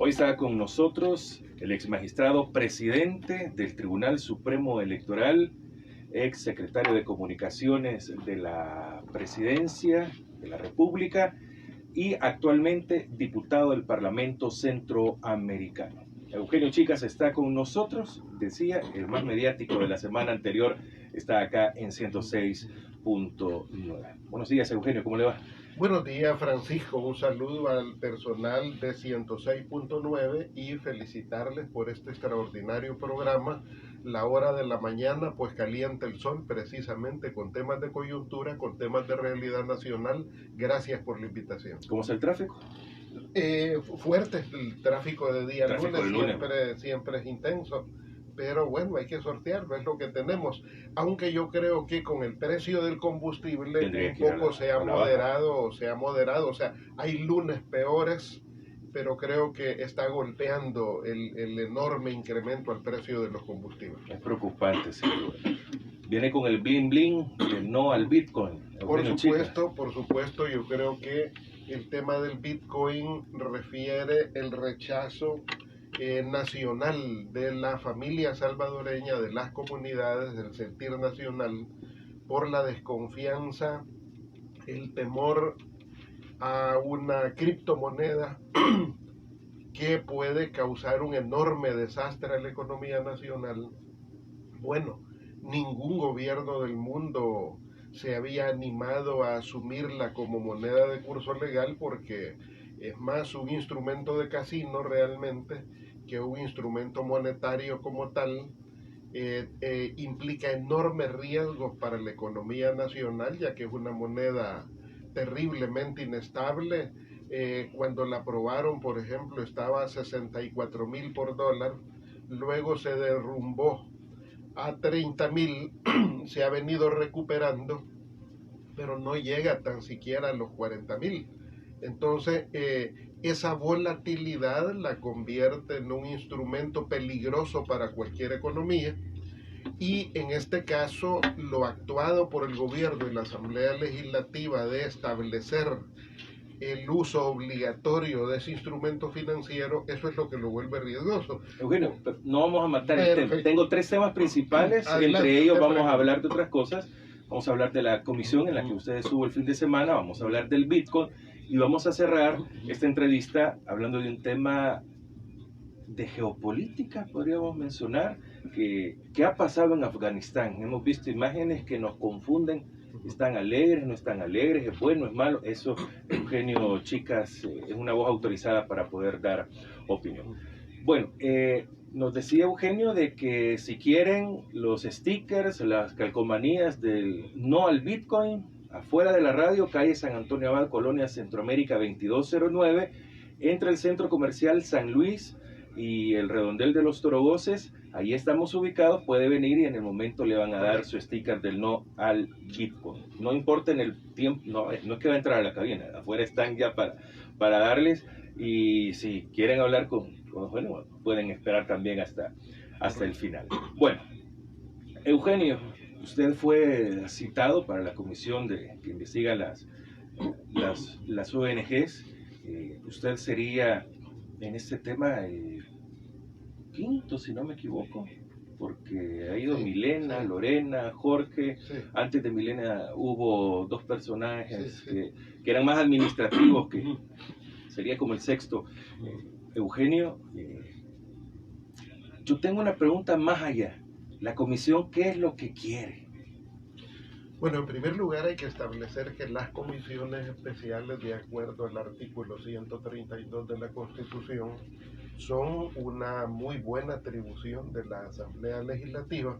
Hoy está con nosotros el ex magistrado presidente del Tribunal Supremo Electoral, ex secretario de Comunicaciones de la Presidencia de la República y actualmente diputado del Parlamento Centroamericano. Eugenio Chicas está con nosotros, decía, el más mediático de la semana anterior está acá en 106.9. Buenos días, Eugenio, ¿cómo le va? Buenos días, Francisco. Un saludo al personal de 106.9 y felicitarles por este extraordinario programa. La hora de la mañana, pues calienta el sol, precisamente con temas de coyuntura, con temas de realidad nacional. Gracias por la invitación. ¿Cómo está el tráfico? Fuerte el tráfico de día Tráfico lunes, lunes. siempre es intenso. Pero bueno, hay que sortearlo, es lo que tenemos. Aunque yo creo que con el precio del combustible un poco se ha moderado, o sea, hay lunes peores, pero creo que está golpeando el enorme incremento al precio de los combustibles. Es preocupante, sin duda. Viene con el bling bling de no al Bitcoin. Por supuesto, yo creo que el tema del Bitcoin refiere el rechazo nacional de la familia salvadoreña, de las comunidades, del sentir nacional, por la desconfianza, el temor a una criptomoneda que puede causar un enorme desastre a la economía nacional. Bueno, ningún gobierno del mundo se había animado a asumirla como moneda de curso legal porque es más un instrumento de casino realmente que un instrumento monetario como tal. Implica enormes riesgos para la economía nacional, ya que es una moneda terriblemente inestable. Cuando la aprobaron, por ejemplo, estaba a 64,000 por dólar, luego se derrumbó a 30,000, se ha venido recuperando, pero no llega tan siquiera a los 40,000. Entonces, esa volatilidad la convierte en un instrumento peligroso para cualquier economía, y en este caso lo actuado por el gobierno y la Asamblea Legislativa de establecer el uso obligatorio de ese instrumento financiero, eso es lo que lo vuelve riesgoso. Eugenio, no vamos a matar el tema. Tengo tres temas principales, entre ellos vamos a hablar de otras cosas. Vamos a hablar de la comisión en la que usted estuvo el fin de semana, vamos a hablar del Bitcoin y vamos a cerrar esta entrevista hablando de un tema de geopolítica, podríamos mencionar, que ha pasado en Afganistán. Hemos visto imágenes que nos confunden, están alegres, no están alegres, es bueno, es malo. Eso, Eugenio Chicas, es una voz autorizada para poder dar opinión. Bueno, nos decía Eugenio de que si quieren los stickers, las calcomanías del no al Bitcoin, afuera de la radio, calle San Antonio Abad, Colonia Centroamérica 2209, entre el Centro Comercial San Luis y el Redondel de los Torogoces, ahí estamos ubicados, puede venir y en el momento le van a dar su sticker del no al Bitcoin. No importa en el tiempo, no es que va a entrar a la cabina, afuera están ya para darles, y si quieren hablar bueno, pueden esperar también hasta el final. Bueno, Eugenio, usted fue citado para la comisión que investiga las ONGs. Usted sería en este tema el quinto, si no me equivoco, porque ha ido Milena, Lorena, Jorge. Antes de Milena hubo dos personajes que eran más administrativos, que sería como el sexto. Eugenio, yo tengo una pregunta más allá. La comisión, ¿qué es lo que quiere? Bueno, en primer lugar hay que establecer que las comisiones especiales, de acuerdo al artículo 132 de la Constitución, son una muy buena atribución de la Asamblea Legislativa.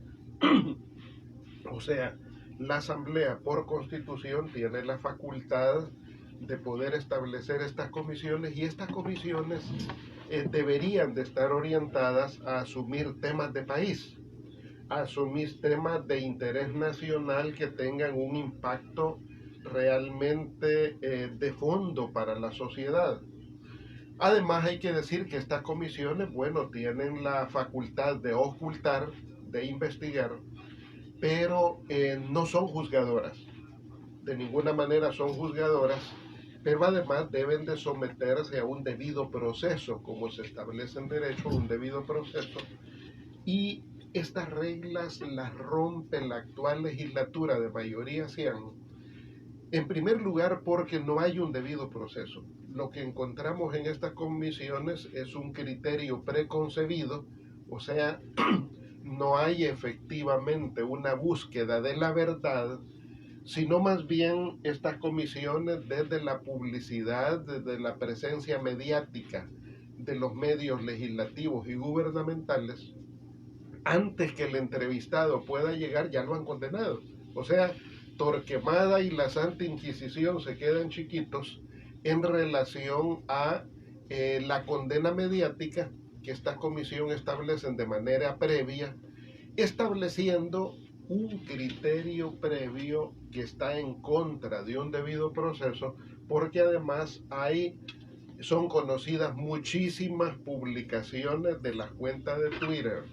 O sea, la Asamblea por Constitución tiene la facultad de poder establecer estas comisiones, y estas comisiones deberían de estar orientadas a asumir temas de país, a asumir temas de interés nacional que tengan un impacto realmente de fondo para la sociedad. Además, hay que decir que estas comisiones, bueno, tienen la facultad de ocultar, de investigar, pero no son juzgadoras. De ninguna manera son juzgadoras, pero además deben de someterse a un debido proceso, como se establece en derecho, un debido proceso, y estas reglas las rompe la actual legislatura de mayoría cian, en primer lugar porque no hay un debido proceso. Lo que encontramos en estas comisiones es un criterio preconcebido, o sea, no hay efectivamente una búsqueda de la verdad, sino más bien estas comisiones desde la publicidad, desde la presencia mediática de los medios legislativos y gubernamentales, antes que el entrevistado pueda llegar ya lo han condenado. O sea, Torquemada y la Santa Inquisición se quedan chiquitos en relación a la condena mediática que esta comisión establecen de manera previa, estableciendo un criterio previo que está en contra de un debido proceso, porque además son conocidas muchísimas publicaciones de las cuentas de Twitter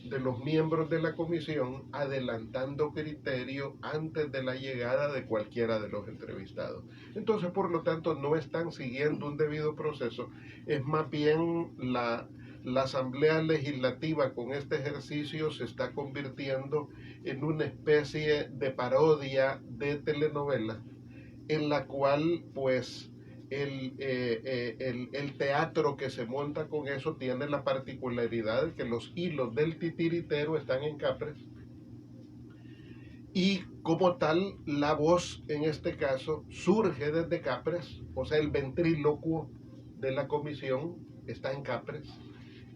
de los miembros de la comisión adelantando criterio antes de la llegada de cualquiera de los entrevistados. Entonces, por lo tanto, no están siguiendo un debido proceso, es más bien la Asamblea Legislativa con este ejercicio se está convirtiendo en una especie de parodia de telenovela en la cual pues el teatro que se monta con eso tiene la particularidad de que los hilos del titiritero están en Capres y como tal la voz en este caso surge desde Capres, o sea el ventrílocuo de la comisión está en Capres.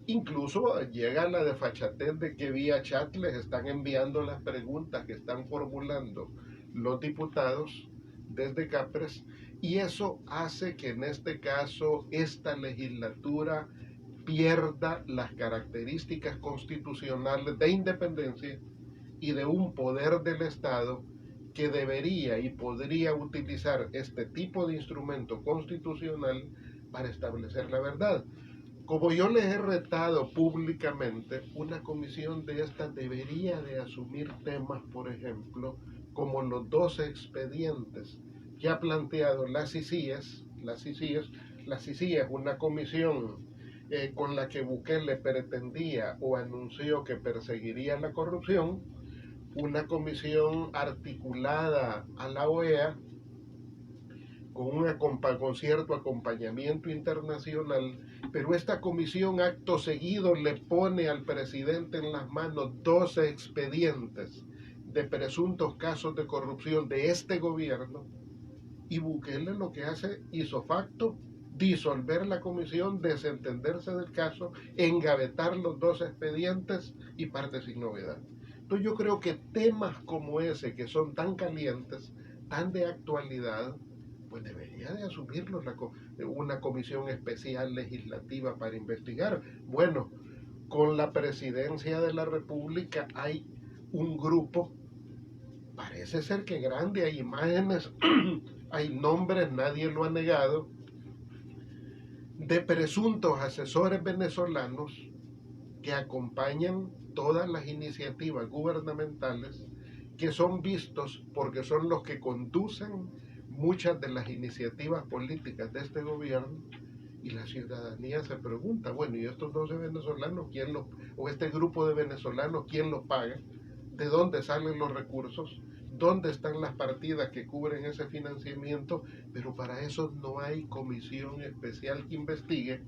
Incluso llega la desfachatez de que vía chat les están enviando las preguntas que están formulando los diputados desde Capres, y eso hace que en este caso esta legislatura pierda las características constitucionales de independencia y de un poder del Estado que debería y podría utilizar este tipo de instrumento constitucional para establecer la verdad. Como yo les he retado públicamente, una comisión de esta debería de asumir temas, por ejemplo, como los 12 expedientes que ha planteado la CICIES. La CICIES es una comisión con la que Bukele pretendía o anunció que perseguiría la corrupción, una comisión articulada a la OEA, con cierto acompañamiento internacional, pero esta comisión acto seguido le pone al presidente en las manos 12 expedientes de presuntos casos de corrupción de este gobierno, y Bukele lo que hace hizo facto disolver la comisión, desentenderse del caso, engavetar los 12 expedientes y parte sin novedad. Entonces yo creo que temas como ese, que son tan calientes, tan de actualidad, pues debería de asumirlos una comisión especial legislativa para investigar. Bueno, con la presidencia de la República hay un grupo, parece ser que grande, hay imágenes, hay nombres, nadie lo ha negado, de presuntos asesores venezolanos que acompañan todas las iniciativas gubernamentales, que son vistos porque son los que conducen muchas de las iniciativas políticas de este gobierno, y la ciudadanía se pregunta, bueno, ¿y estos 12 venezolanos, o este grupo de venezolanos, quién los paga? ¿De dónde salen los recursos? ¿Dónde están las partidas que cubren ese financiamiento? Pero para eso no hay comisión especial que investigue.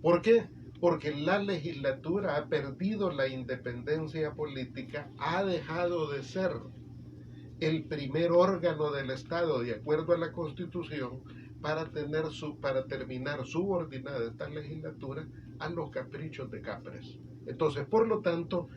¿Por qué? Porque la legislatura ha perdido la independencia política, ha dejado de ser el primer órgano del Estado de acuerdo a la Constitución para terminar subordinada esta legislatura a los caprichos de Capres. Entonces, por lo tanto,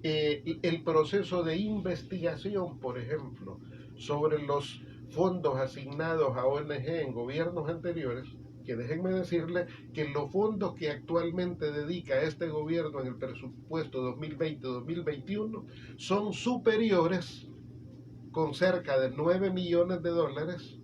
el proceso de investigación, por ejemplo, sobre los fondos asignados a ONG en gobiernos anteriores, que déjenme decirle que los fondos que actualmente dedica este gobierno en el presupuesto 2020-2021 son superiores, con cerca de 9 millones de dólares,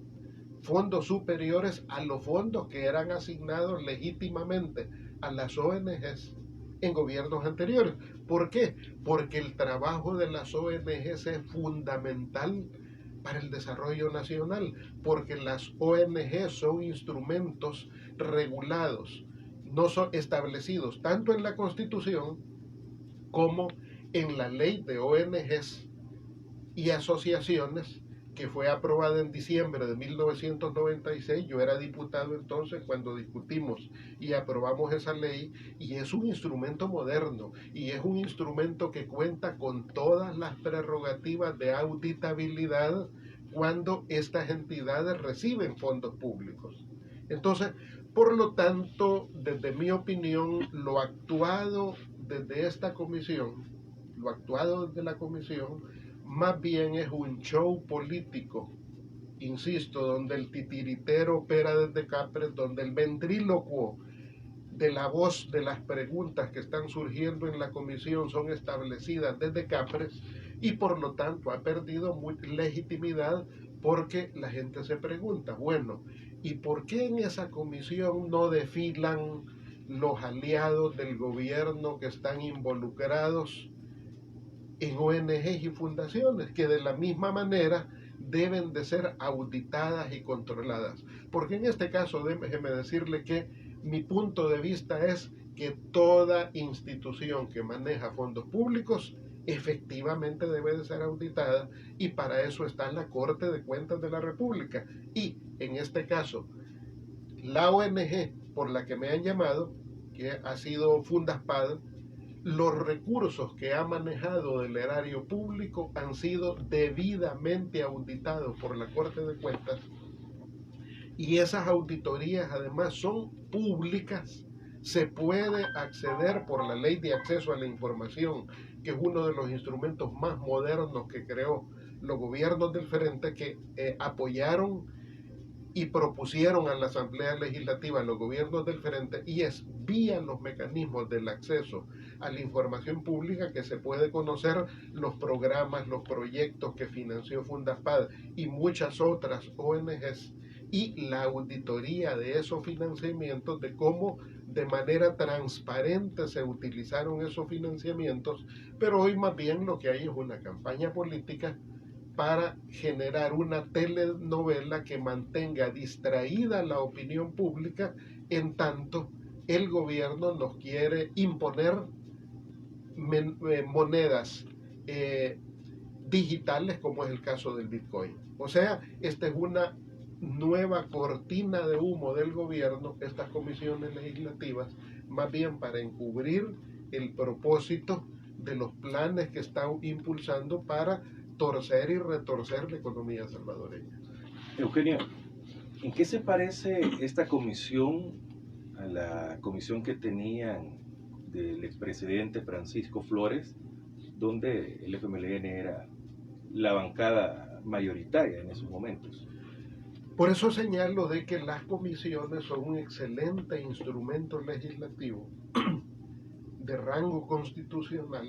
fondos superiores a los fondos que eran asignados legítimamente a las ONGs en gobiernos anteriores. ¿Por qué? Porque el trabajo de las ONGs es fundamental para el desarrollo nacional, porque las ONG son instrumentos regulados, no son establecidos tanto en la Constitución como en la ley de ONGs y asociaciones que fue aprobada en diciembre de 1996. Yo era diputado entonces cuando discutimos y aprobamos esa ley, y es un instrumento moderno y es un instrumento que cuenta con todas las prerrogativas de auditabilidad cuando estas entidades reciben fondos públicos. Entonces, por lo tanto, desde mi opinión, lo actuado desde esta comisión, lo actuado desde la comisión, más bien es un show político, insisto, donde el titiritero opera desde Capres, donde el ventrílocuo de la voz de las preguntas que están surgiendo en la comisión son establecidas desde Capres, y por lo tanto ha perdido legitimidad, porque la gente se pregunta, bueno, ¿y por qué en esa comisión no desfilan los aliados del gobierno que están involucrados en ONGs y fundaciones, que de la misma manera deben de ser auditadas y controladas? Porque en este caso, déjeme decirle que mi punto de vista es que toda institución que maneja fondos públicos efectivamente debe de ser auditada, y para eso está la Corte de Cuentas de la República. Y en este caso, la ONG por la que me han llamado, que ha sido Fundaspad, los recursos que ha manejado del erario público han sido debidamente auditados por la Corte de Cuentas, y esas auditorías además son públicas. Se puede acceder por la Ley de Acceso a la Información, que es uno de los instrumentos más modernos que creó los gobiernos del Frente, que apoyaron y propusieron a la Asamblea Legislativa los gobiernos del Frente, y es vía los mecanismos del acceso a la información pública que se puede conocer los programas, los proyectos que financió Fundaspad y muchas otras ONGs, y la auditoría de esos financiamientos, de cómo de manera transparente se utilizaron esos financiamientos. Pero hoy más bien lo que hay es una campaña política para generar una telenovela que mantenga distraída la opinión pública, en tanto el gobierno nos quiere imponer monedas digitales, como es el caso del Bitcoin. O sea, esta es una nueva cortina de humo del gobierno, estas comisiones legislativas, más bien para encubrir el propósito de los planes que está impulsando para torcer y retorcer la economía salvadoreña. Eugenio, ¿en qué se parece esta comisión a la comisión que tenían del expresidente Francisco Flores, donde el FMLN era la bancada mayoritaria en esos momentos? Por eso señalo de que las comisiones son un excelente instrumento legislativo de rango constitucional,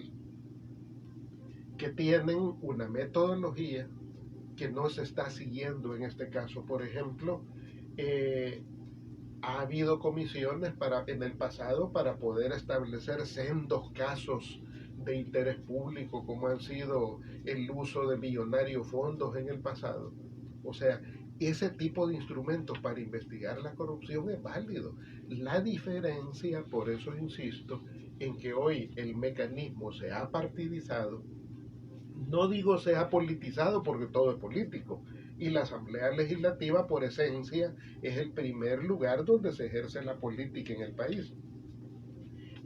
que tienen una metodología que no se está siguiendo en este caso. Por ejemplo, ha habido comisiones en el pasado para poder establecer sendos casos de interés público, como han sido el uso de millonarios fondos en el pasado. O sea, ese tipo de instrumentos para investigar la corrupción es válido. La diferencia, por eso insisto, en que hoy el mecanismo se ha partidizado. No digo se ha politizado, porque todo es político, y la Asamblea Legislativa por esencia es el primer lugar donde se ejerce la política en el país.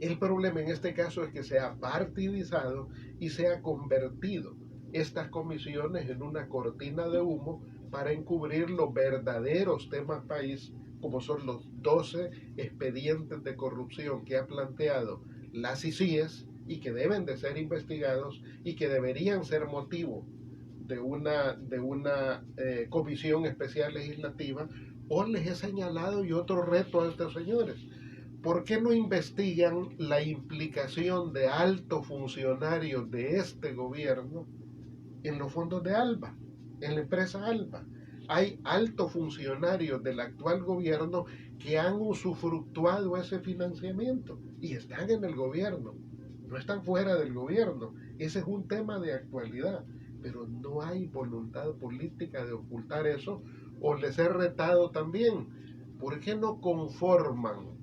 El problema en este caso es que se ha partidizado y se ha convertido estas comisiones en una cortina de humo para encubrir los verdaderos temas país, como son los 12 expedientes de corrupción que ha planteado la CICIES, y que deben de ser investigados y que deberían ser motivo de una comisión especial legislativa. O les he señalado, y otro reto a estos señores, ¿por qué no investigan la implicación de altos funcionarios de este gobierno en los fondos de ALBA, en la empresa ALBA? Hay altos funcionarios del actual gobierno que han usufructuado ese financiamiento y están en el gobierno, no están fuera del gobierno. Ese es un tema de actualidad. pero no hay voluntad política de ocultar eso. O les he retado también, ¿por qué no conforman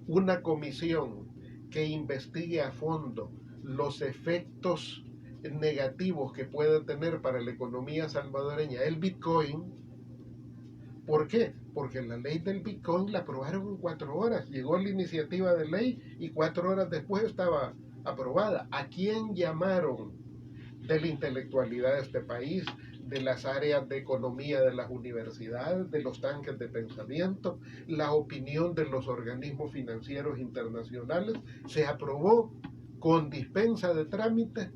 una comisión que investigue a fondo los efectos negativos que puede tener para la economía salvadoreña el Bitcoin? ¿Por qué? Porque la ley del Bitcoin la aprobaron en 4 horas. Llegó la iniciativa de ley y 4 horas después estaba aprobada. ¿A quién llamaron de la intelectualidad de este país, de las áreas de economía de las universidades, de los tanques de pensamiento, la opinión de los organismos financieros internacionales? Se aprobó con dispensa de trámite,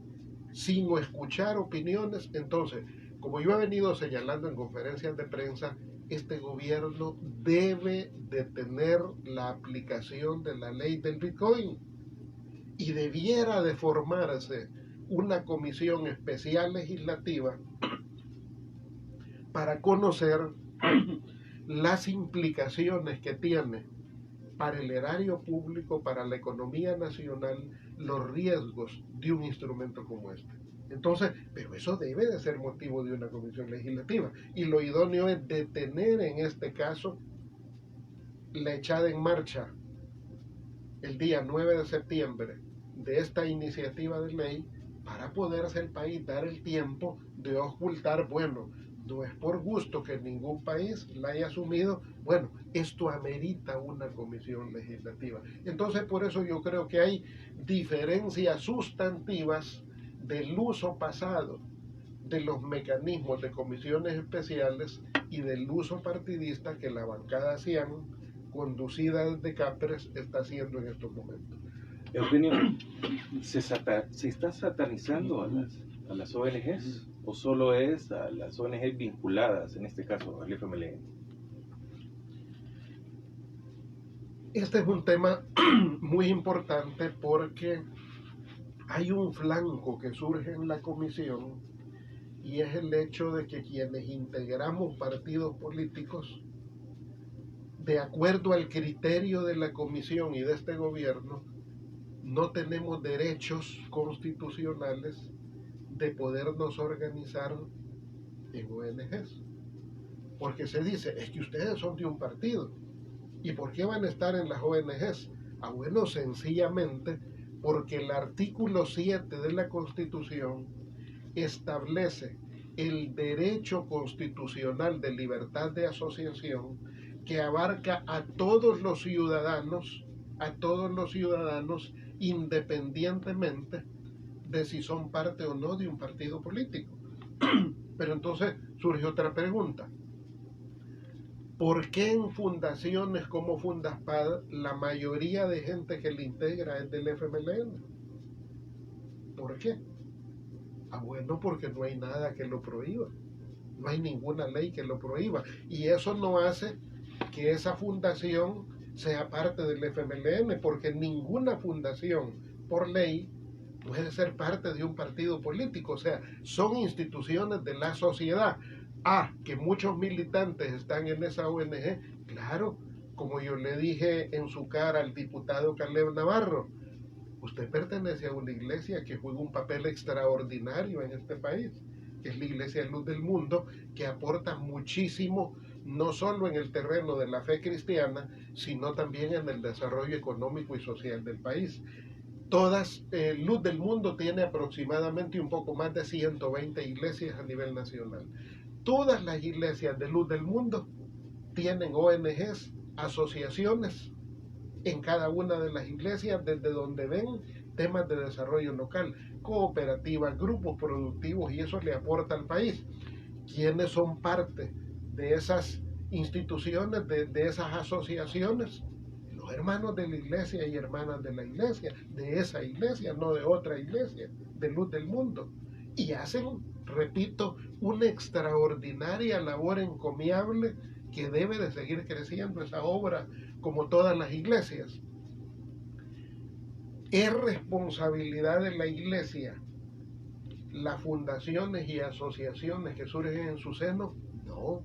sin escuchar opiniones. Entonces, como yo he venido señalando en conferencias de prensa, este gobierno debe detener la aplicación de la ley del Bitcoin y debiera de formarse una comisión especial legislativa para conocer las implicaciones que tiene para el erario público, para la economía nacional, los riesgos de un instrumento como este. Entonces, pero eso debe de ser motivo de una comisión legislativa. Y lo idóneo es detener en este caso la echada en marcha el día 9 de septiembre de esta iniciativa de ley para poderse el país dar el tiempo de ocultar, bueno, no es por gusto que ningún país la haya asumido, bueno, esto amerita una comisión legislativa. Entonces, por eso yo creo que hay diferencias sustantivas del uso pasado de los mecanismos de comisiones especiales y del uso partidista que la bancada CIAN, conducida desde Capres, está haciendo en estos momentos. Eugenio, ¿se está satanizando a las ONGs o solo es a las ONGs vinculadas, en este caso al FMLN? Este es un tema muy importante porque hay un flanco que surge en la comisión y es el hecho de que quienes integramos partidos políticos, de acuerdo al criterio de la comisión y de este gobierno, no tenemos derechos constitucionales de podernos organizar en ONGs. Porque se dice, es que ustedes son de un partido. ¿Y por qué van a estar en las ONGs? Bueno, sencillamente porque el artículo 7 de la Constitución establece el derecho constitucional de libertad de asociación que abarca a todos los ciudadanos independientemente de si son parte o no de un partido político. Pero entonces surge otra pregunta. ¿Por qué en fundaciones como Fundaspad la mayoría de gente que le integra es del FMLN? ¿Por qué? Bueno, porque no hay nada que lo prohíba. No hay ninguna ley que lo prohíba. Y eso no hace que esa fundación sea parte del FMLN, porque ninguna fundación por ley puede ser parte de un partido político. O sea, son instituciones de la sociedad. Que muchos militantes están en esa ONG, claro, como yo le dije en su cara al diputado Caleb Navarro, usted pertenece a una iglesia que juega un papel extraordinario en este país, que es la Iglesia Luz del Mundo, que aporta muchísimo, no solo en el terreno de la fe cristiana, sino también en el desarrollo económico y social del país. Luz del Mundo tiene aproximadamente un poco más de 120 iglesias a nivel nacional. Todas las iglesias de Luz del Mundo tienen ONGs, asociaciones en cada una de las iglesias, desde donde ven temas de desarrollo local, cooperativas, grupos productivos, y eso le aporta al país. ¿Quiénes son parte de esas instituciones, de esas asociaciones? Los hermanos de la iglesia y hermanas de la iglesia, de esa iglesia, no de otra iglesia, de Luz del Mundo. Y hacen, repito, una extraordinaria labor encomiable que debe de seguir creciendo esa obra como todas las iglesias. ¿Es responsabilidad de la iglesia las fundaciones y asociaciones que surgen en su seno? No.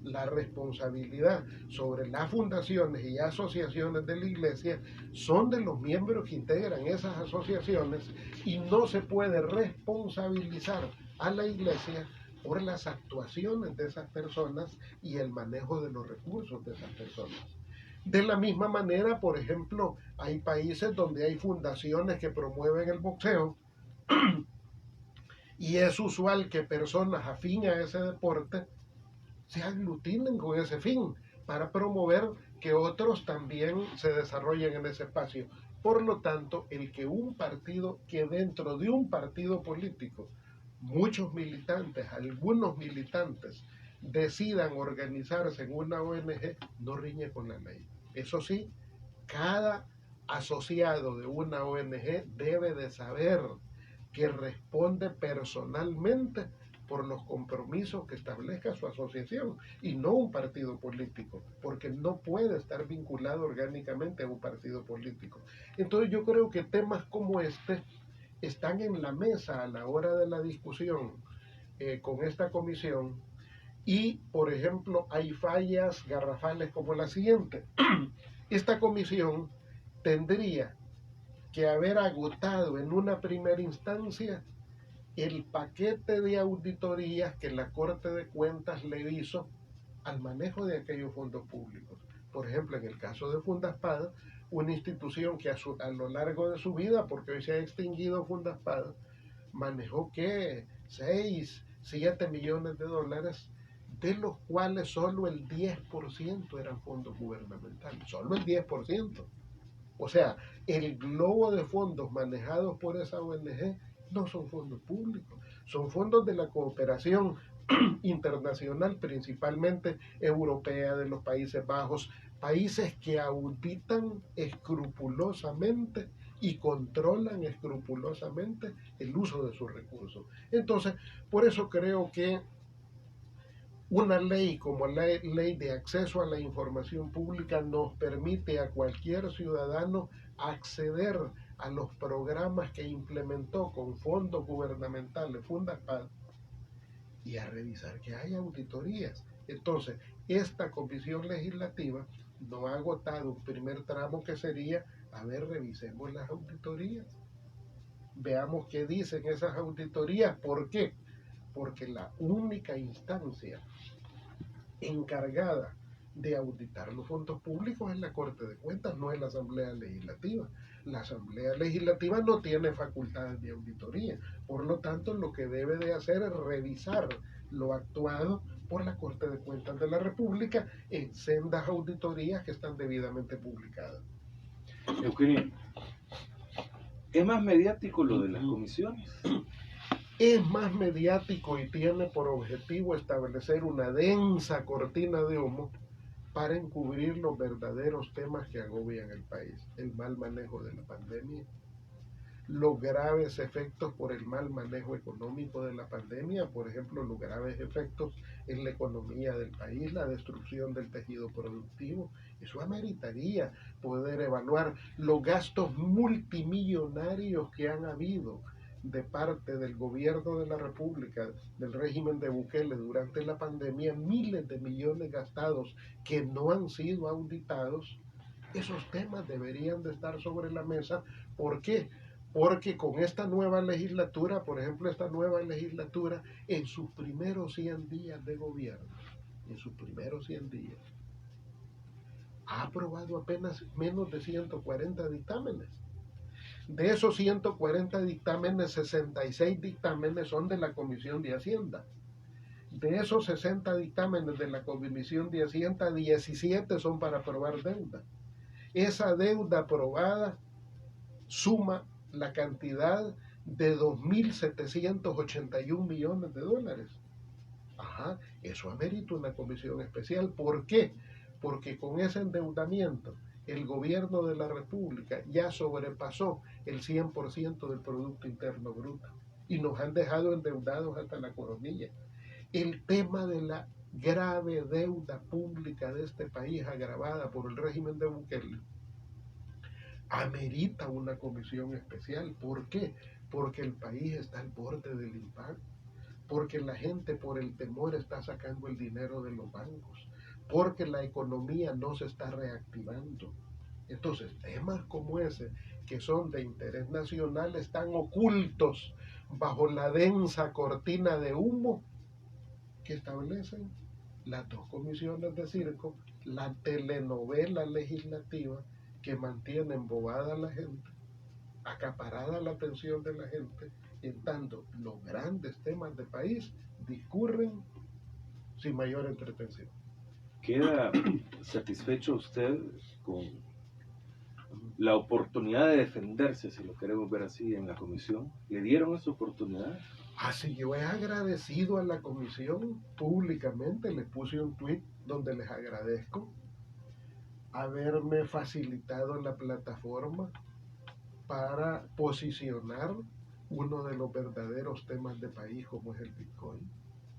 la responsabilidad sobre las fundaciones y asociaciones de la iglesia son de los miembros que integran esas asociaciones y no se puede responsabilizar a la iglesia por las actuaciones de esas personas y el manejo de los recursos de esas personas. De la misma manera, por ejemplo, hay países donde hay fundaciones que promueven el boxeo y es usual que personas afines a ese deporte se aglutinen con ese fin para promover que otros también se desarrollen en ese espacio. Por lo tanto, el que un partido, que dentro de un partido político, muchos militantes, algunos militantes, decidan organizarse en una ONG, no riñe con la ley. Eso sí, cada asociado de una ONG debe de saber que responde personalmente por los compromisos que establezca su asociación y no un partido político, porque no puede estar vinculado orgánicamente a un partido político. Entonces yo creo que temas como este están en la mesa a la hora de la discusión con esta comisión y, por ejemplo, hay fallas garrafales como la siguiente. Esta comisión tendría que haber agotado en una primera instancia el paquete de auditorías que la Corte de Cuentas le hizo al manejo de aquellos fondos públicos. Por ejemplo, en el caso de Fundaspada, una institución que a lo largo de su vida, porque hoy se ha extinguido Fundaspada, manejó que 6, 7 millones de dólares, de los cuales solo el 10% eran fondos gubernamentales, solo el 10%. O sea, el globo de fondos manejados por esa ONG no son fondos públicos, son fondos de la cooperación internacional, principalmente europea, de los Países Bajos, países que auditan escrupulosamente y controlan escrupulosamente el uso de sus recursos. Entonces, por eso creo que una ley como la ley de acceso a la información pública nos permite a cualquier ciudadano acceder a los programas que implementó con fondos gubernamentales Fundapad y a revisar que hay auditorías. Entonces, esta comisión legislativa no ha agotado un primer tramo que sería, a ver, revisemos las auditorías. Veamos qué dicen esas auditorías. ¿Por qué? Porque la única instancia encargada de auditar los fondos públicos es la Corte de Cuentas, no es la Asamblea Legislativa. La Asamblea Legislativa no tiene facultades de auditoría, por lo tanto lo que debe de hacer es revisar lo actuado por la Corte de Cuentas de la República en sendas auditorías que están debidamente publicadas. Eugenio, ¿es más mediático lo de las comisiones? Es más mediático y tiene por objetivo establecer una densa cortina de humo para encubrir los verdaderos temas que agobian el país. El mal manejo de la pandemia, los graves efectos por el mal manejo económico de la pandemia, por ejemplo, los graves efectos en la economía del país, la destrucción del tejido productivo. Eso ameritaría poder evaluar los gastos multimillonarios que han habido de parte del gobierno de la República, del régimen de Bukele durante la pandemia, miles de millones gastados que no han sido auditados. Esos temas deberían de estar sobre la mesa. ¿Por qué? Porque con esta nueva legislatura, por ejemplo, esta nueva legislatura, en sus primeros 100 días de gobierno, en sus primeros 100 días, ha aprobado apenas menos de 140 dictámenes. De esos 140 dictámenes, 66 dictámenes son de la Comisión de Hacienda. De esos 60 dictámenes de la Comisión de Hacienda, 17 son para aprobar deuda. Esa deuda aprobada suma la cantidad de 2.781 millones de dólares. Ajá, eso amerita una comisión especial. ¿Por qué? Porque con ese endeudamiento el gobierno de la República ya sobrepasó el 100% del Producto Interno Bruto y nos han dejado endeudados hasta la coronilla. El tema de la grave deuda pública de este país agravada por el régimen de Bukele amerita una comisión especial. ¿Por qué? Porque el país está al borde del impacto. porque la gente por el temor está sacando el dinero de los bancos, porque la economía no se está reactivando. Entonces, temas como ese, que son de interés nacional, están ocultos bajo la densa cortina de humo que establecen las dos comisiones de circo, la telenovela legislativa que mantiene embobada a la gente, acaparada la atención de la gente, en tanto los grandes temas de país discurren sin mayor entretención. ¿Queda satisfecho usted con la oportunidad de defenderse, si lo queremos ver así, en la comisión? ¿Le dieron esa oportunidad? Así yo he agradecido a la comisión públicamente, le puse un tweet donde les agradezco haberme facilitado la plataforma para posicionar uno de los verdaderos temas de país como es el Bitcoin.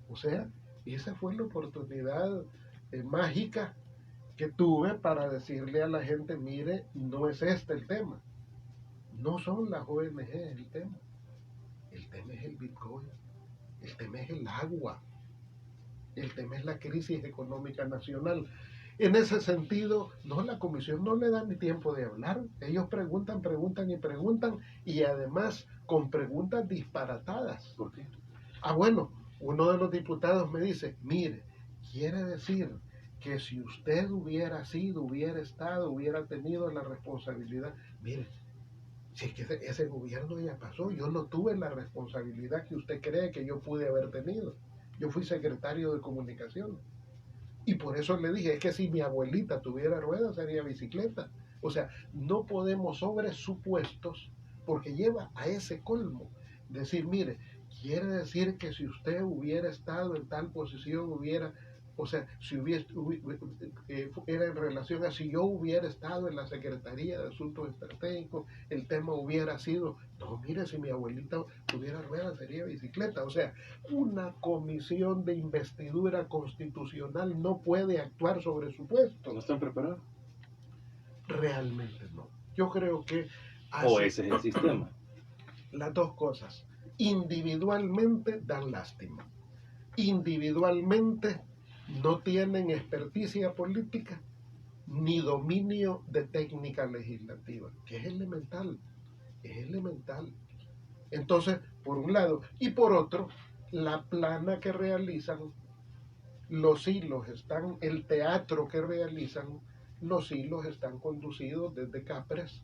O sea, esa fue la oportunidad mágica que tuve para decirle a la gente, mire, no es este el tema, no son las ONG el tema es el Bitcoin, el tema es el agua, el tema es la crisis económica nacional. En ese sentido, no, la comisión no le da ni tiempo de hablar. Ellos preguntan, preguntan y preguntan, y además con preguntas disparatadas. ¿Por qué? Bueno, uno de los diputados me dice, mire, quiere decir que si usted hubiera sido, hubiera estado, hubiera tenido la responsabilidad, mire, si es que ese gobierno ya pasó, yo no tuve la responsabilidad que usted cree que yo pude haber tenido. Yo fui secretario de comunicación. Y por eso le dije, es que si mi abuelita tuviera ruedas sería bicicleta. O sea, no podemos sobre supuestos, porque lleva a ese colmo. Decir, mire, quiere decir que si usted hubiera estado en tal posición, hubiera, o sea, si era en relación a si yo hubiera estado en la Secretaría de Asuntos Estratégicos, el tema hubiera sido, no, mire, si mi abuelita tuviera ruedas sería bicicleta. O sea, una comisión de investidura constitucional no puede actuar sobre supuestos. ¿No están preparados? Realmente no. Yo creo que ¿O ese es el sistema? Las dos cosas. Individualmente dan lástima. Individualmente no tienen experticia política ni dominio de técnica legislativa, que es elemental. Es elemental. Entonces, por un lado, y por otro, la plana que realizan, los hilos están, el teatro que realizan, los hilos están conducidos desde Capres,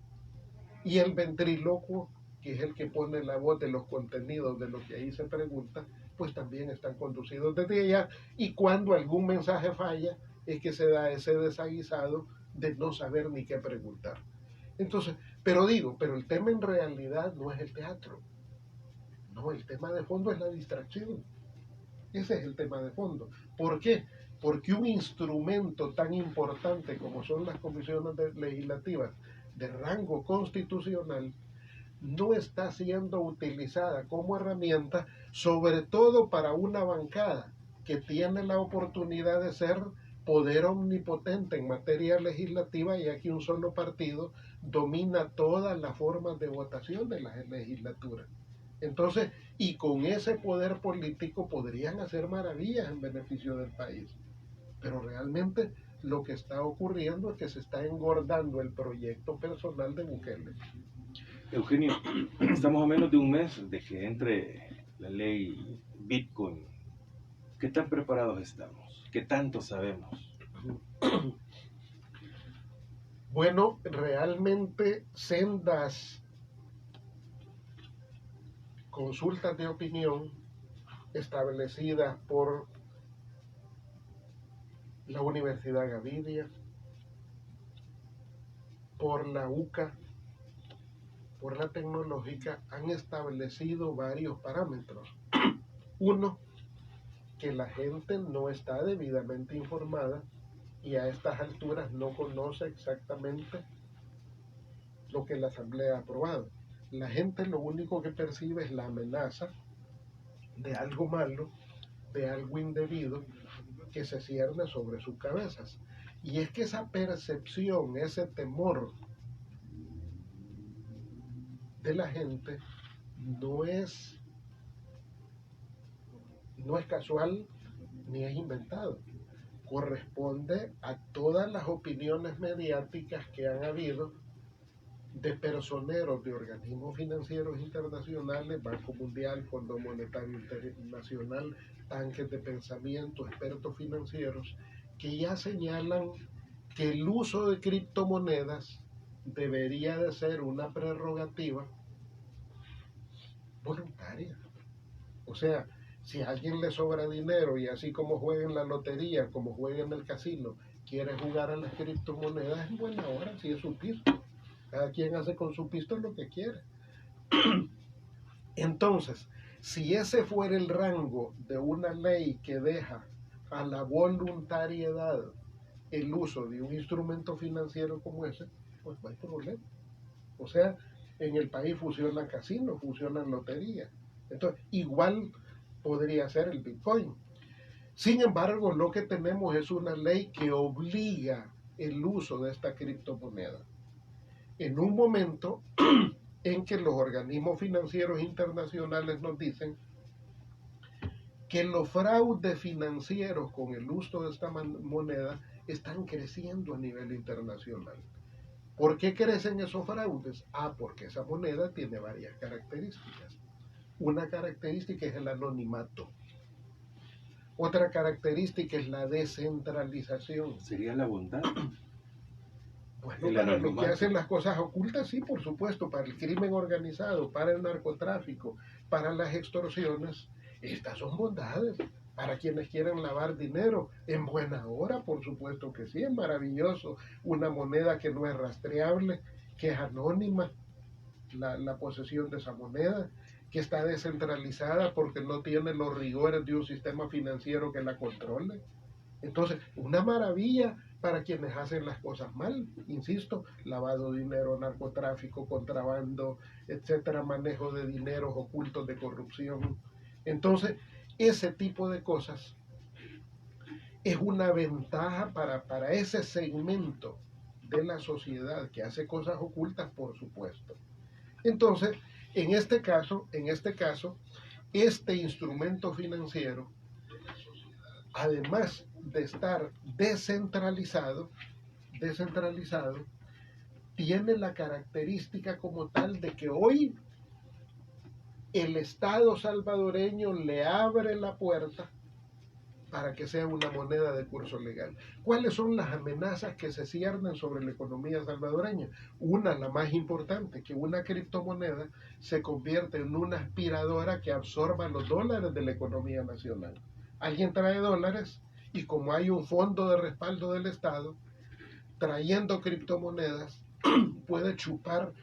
y el ventrílocuo, que es el que pone la voz de los contenidos de lo que ahí se pregunta, pues también están conducidos desde allá, y cuando algún mensaje falla, es que se da ese desaguisado de no saber ni qué preguntar. Entonces, pero el tema en realidad no es el teatro. No, el tema de fondo es la distracción. Ese es el tema de fondo. ¿Por qué? Porque un instrumento tan importante como son las comisiones legislativas de rango constitucional no está siendo utilizada como herramienta, sobre todo para una bancada que tiene la oportunidad de ser poder omnipotente en materia legislativa, ya que un solo partido domina todas las formas de votación de la legislatura. Entonces, y con ese poder político podrían hacer maravillas en beneficio del país. Pero realmente lo que está ocurriendo es que se está engordando el proyecto personal de Bukele. Eugenio, estamos a menos de un mes de que entre la ley Bitcoin. ¿Qué tan preparados estamos? ¿Qué tanto sabemos? Bueno, realmente sendas consultas de opinión establecidas por la Universidad Gavidia, por la UCA, por la Tecnológica, han establecido varios parámetros. Uno, que la gente no está debidamente informada y a estas alturas no conoce exactamente lo que la Asamblea ha aprobado. La gente lo único que percibe es la amenaza de algo malo, de algo indebido que se cierne sobre sus cabezas. Y es que esa percepción, ese temor de la gente no es no es casual ni es inventado. Corresponde a todas las opiniones mediáticas que han habido de personeros de organismos financieros internacionales, Banco Mundial, Fondo Monetario Internacional, tanques de pensamiento, expertos financieros, que ya señalan que el uso de criptomonedas debería de ser una prerrogativa voluntaria. O sea, si a alguien le sobra dinero y así como juega en la lotería, como juega en el casino, quiere jugar a las criptomonedas, en buena hora, si es su pisto. Cada quien hace con su pisto lo que quiere. Entonces, si ese fuera el rango de una ley que deja a la voluntariedad el uso de un instrumento financiero como ese, pues no hay problema. O sea, en el país funciona casino, funciona lotería. Entonces, igual podría ser el Bitcoin. Sin embargo, lo que tenemos es una ley que obliga el uso de esta criptomoneda. En un momento en que los organismos financieros internacionales nos dicen que los fraudes financieros con el uso de esta moneda están creciendo a nivel internacional. ¿Por qué crecen esos fraudes? Porque esa moneda tiene varias características. Una característica es el anonimato. Otra característica es la descentralización. ¿Sería la bondad? Bueno, para lo que hacen las cosas ocultas, sí, por supuesto, para el crimen organizado, para el narcotráfico, para las extorsiones, estas son bondades. Para quienes quieren lavar dinero, en buena hora, por supuesto que sí, es maravilloso. Una moneda que no es rastreable, que es anónima, la posesión de esa moneda, que está descentralizada porque no tiene los rigores de un sistema financiero que la controle. Entonces, una maravilla para quienes hacen las cosas mal, insisto, lavado de dinero, narcotráfico, contrabando, etcétera, manejo de dineros ocultos de corrupción. Entonces, ese tipo de cosas es una ventaja para ese segmento de la sociedad que hace cosas ocultas, por supuesto. Entonces, en este caso, este instrumento financiero, además de estar descentralizado, tiene la característica como tal de que hoy el Estado salvadoreño le abre la puerta para que sea una moneda de curso legal. ¿Cuáles son las amenazas que se ciernen sobre la economía salvadoreña? Una, la más importante, que una criptomoneda se convierte en una aspiradora que absorba los dólares de la economía nacional. Alguien trae dólares y como hay un fondo de respaldo del Estado, trayendo criptomonedas, puede chupar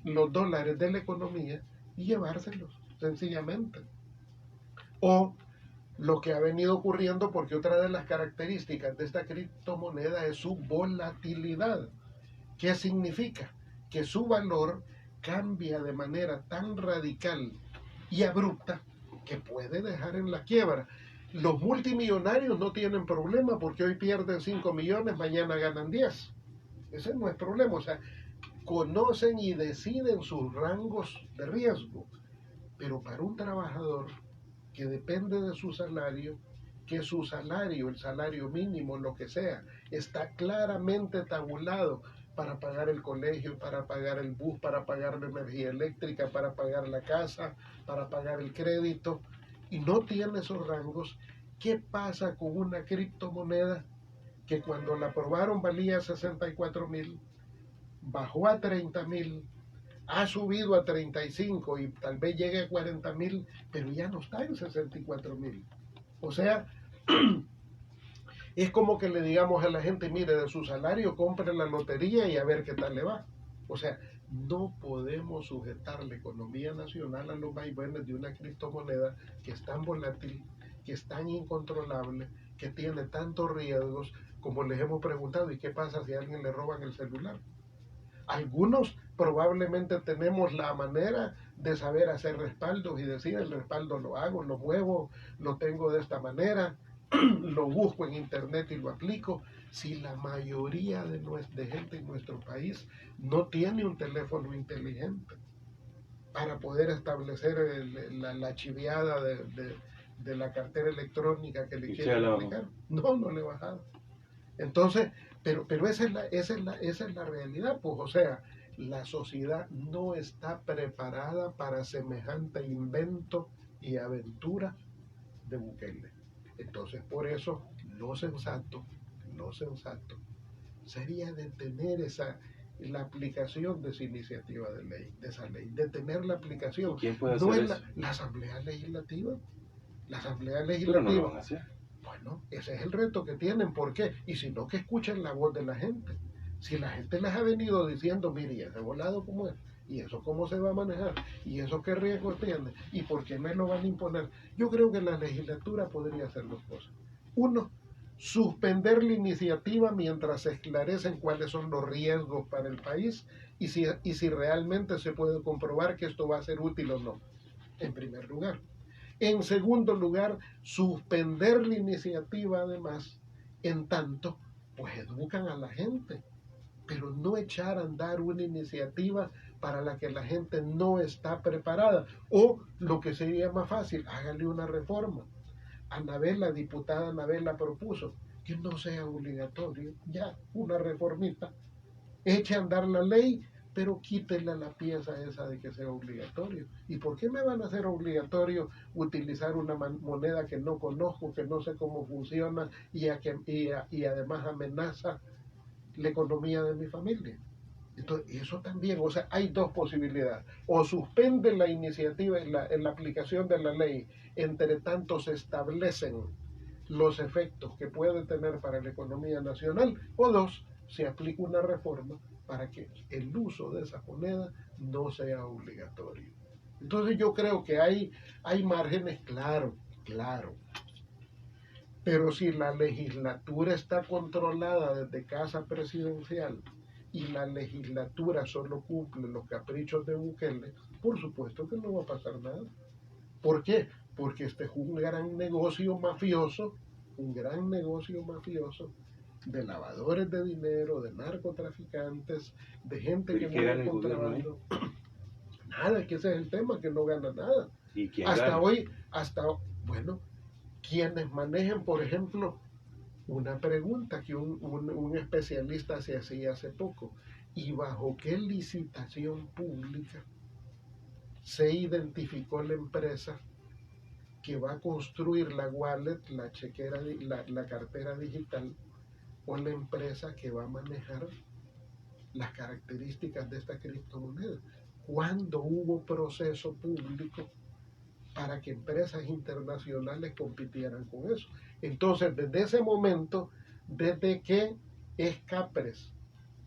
los dólares de la economía y llevárselos, sencillamente. O lo que ha venido ocurriendo, porque otra de las características de esta criptomoneda es su volatilidad. ¿Qué significa? Que su valor cambia de manera tan radical y abrupta que puede dejar en la quiebra. Los multimillonarios no tienen problema porque hoy pierden 5 millones, mañana ganan 10. Ese no es problema. O sea, conocen y deciden sus rangos de riesgo. Pero para un trabajador que depende de su salario, que su salario, el salario mínimo, lo que sea, está claramente tabulado para pagar el colegio, para pagar el bus, para pagar la energía eléctrica, para pagar la casa, para pagar el crédito, y no tiene esos rangos. ¿Qué pasa con una criptomoneda que cuando la aprobaron valía 64,000, bajó a 30,000, ha subido a 35 y tal vez llegue a 40,000, pero ya no está en 64,000? O sea, es como que le digamos a la gente, mire, de su salario compre la lotería y a ver qué tal le va. O sea, no podemos sujetar la economía nacional a los vaivenes de una criptomoneda que es tan volátil, que es tan incontrolable, que tiene tantos riesgos, como les hemos preguntado, ¿y qué pasa si a alguien le roban el celular? Algunos probablemente tenemos la manera de saber hacer respaldos y decir, el respaldo lo hago, lo muevo, lo tengo de esta manera, lo busco en internet y lo aplico. Si la mayoría de gente en nuestro país no tiene un teléfono inteligente para poder establecer la chiviada de la cartera electrónica que le Y quieren chalo. aplicar. No, no le he bajado. Entonces, pero esa es la realidad, pues, o sea, la sociedad no está preparada para semejante invento y aventura de Bukele. Entonces, por eso, lo sensato, sería detener la aplicación de esa iniciativa de ley, de esa ley, detener la aplicación. ¿Quién puede No hacer es eso? la Asamblea Legislativa. La Asamblea Pero Legislativa. no lo van a hacer. Bueno, ese es el reto que tienen. ¿Por qué? Y si no, que escuchen la voz de la gente. Si la gente les ha venido diciendo, mire, ese volado cómo es, y eso cómo se va a manejar, y eso qué riesgo tiene, y por qué me lo van a imponer. Yo creo que la legislatura podría hacer dos cosas. Uno, suspender la iniciativa mientras se esclarecen cuáles son los riesgos para el país y si realmente se puede comprobar que esto va a ser útil o no, en primer lugar. En segundo lugar, suspender la iniciativa además, en tanto, pues educan a la gente, pero no echar a andar una iniciativa para la que la gente no está preparada. O lo que sería más fácil, hágale una reforma. La diputada Anabela propuso que no sea obligatorio, ya, una reformita, eche a andar la ley, pero quítenle la pieza esa de que sea obligatorio. ¿Y por qué me van a hacer obligatorio utilizar una moneda que no conozco, que no sé cómo funciona y además amenaza la economía de mi familia? Entonces, eso también, o sea, hay dos posibilidades. O suspende la iniciativa en la aplicación de la ley, entre tanto se establecen los efectos que puede tener para la economía nacional, o dos, se aplica una reforma para que el uso de esa moneda no sea obligatorio. Entonces yo creo que hay márgenes, claro, pero si la legislatura está controlada desde casa presidencial y la legislatura solo cumple los caprichos de Bukele, por supuesto que no va a pasar nada. ¿Por qué? Porque este es un gran negocio mafioso de lavadores de dinero, de narcotraficantes, de gente que mueve contrabando. Nada, que ese es el tema, que no gana nada. ¿Y quién hasta gana? hoy, bueno, quienes manejen, por ejemplo, una pregunta que un especialista se hacía hace poco, ¿y bajo qué licitación pública se identificó la empresa que va a construir la wallet, la chequera, la cartera digital, o la empresa que va a manejar las características de esta criptomoneda? ¿Cuándo hubo proceso público para que empresas internacionales compitieran con eso? Entonces, desde ese momento, desde que es Capres,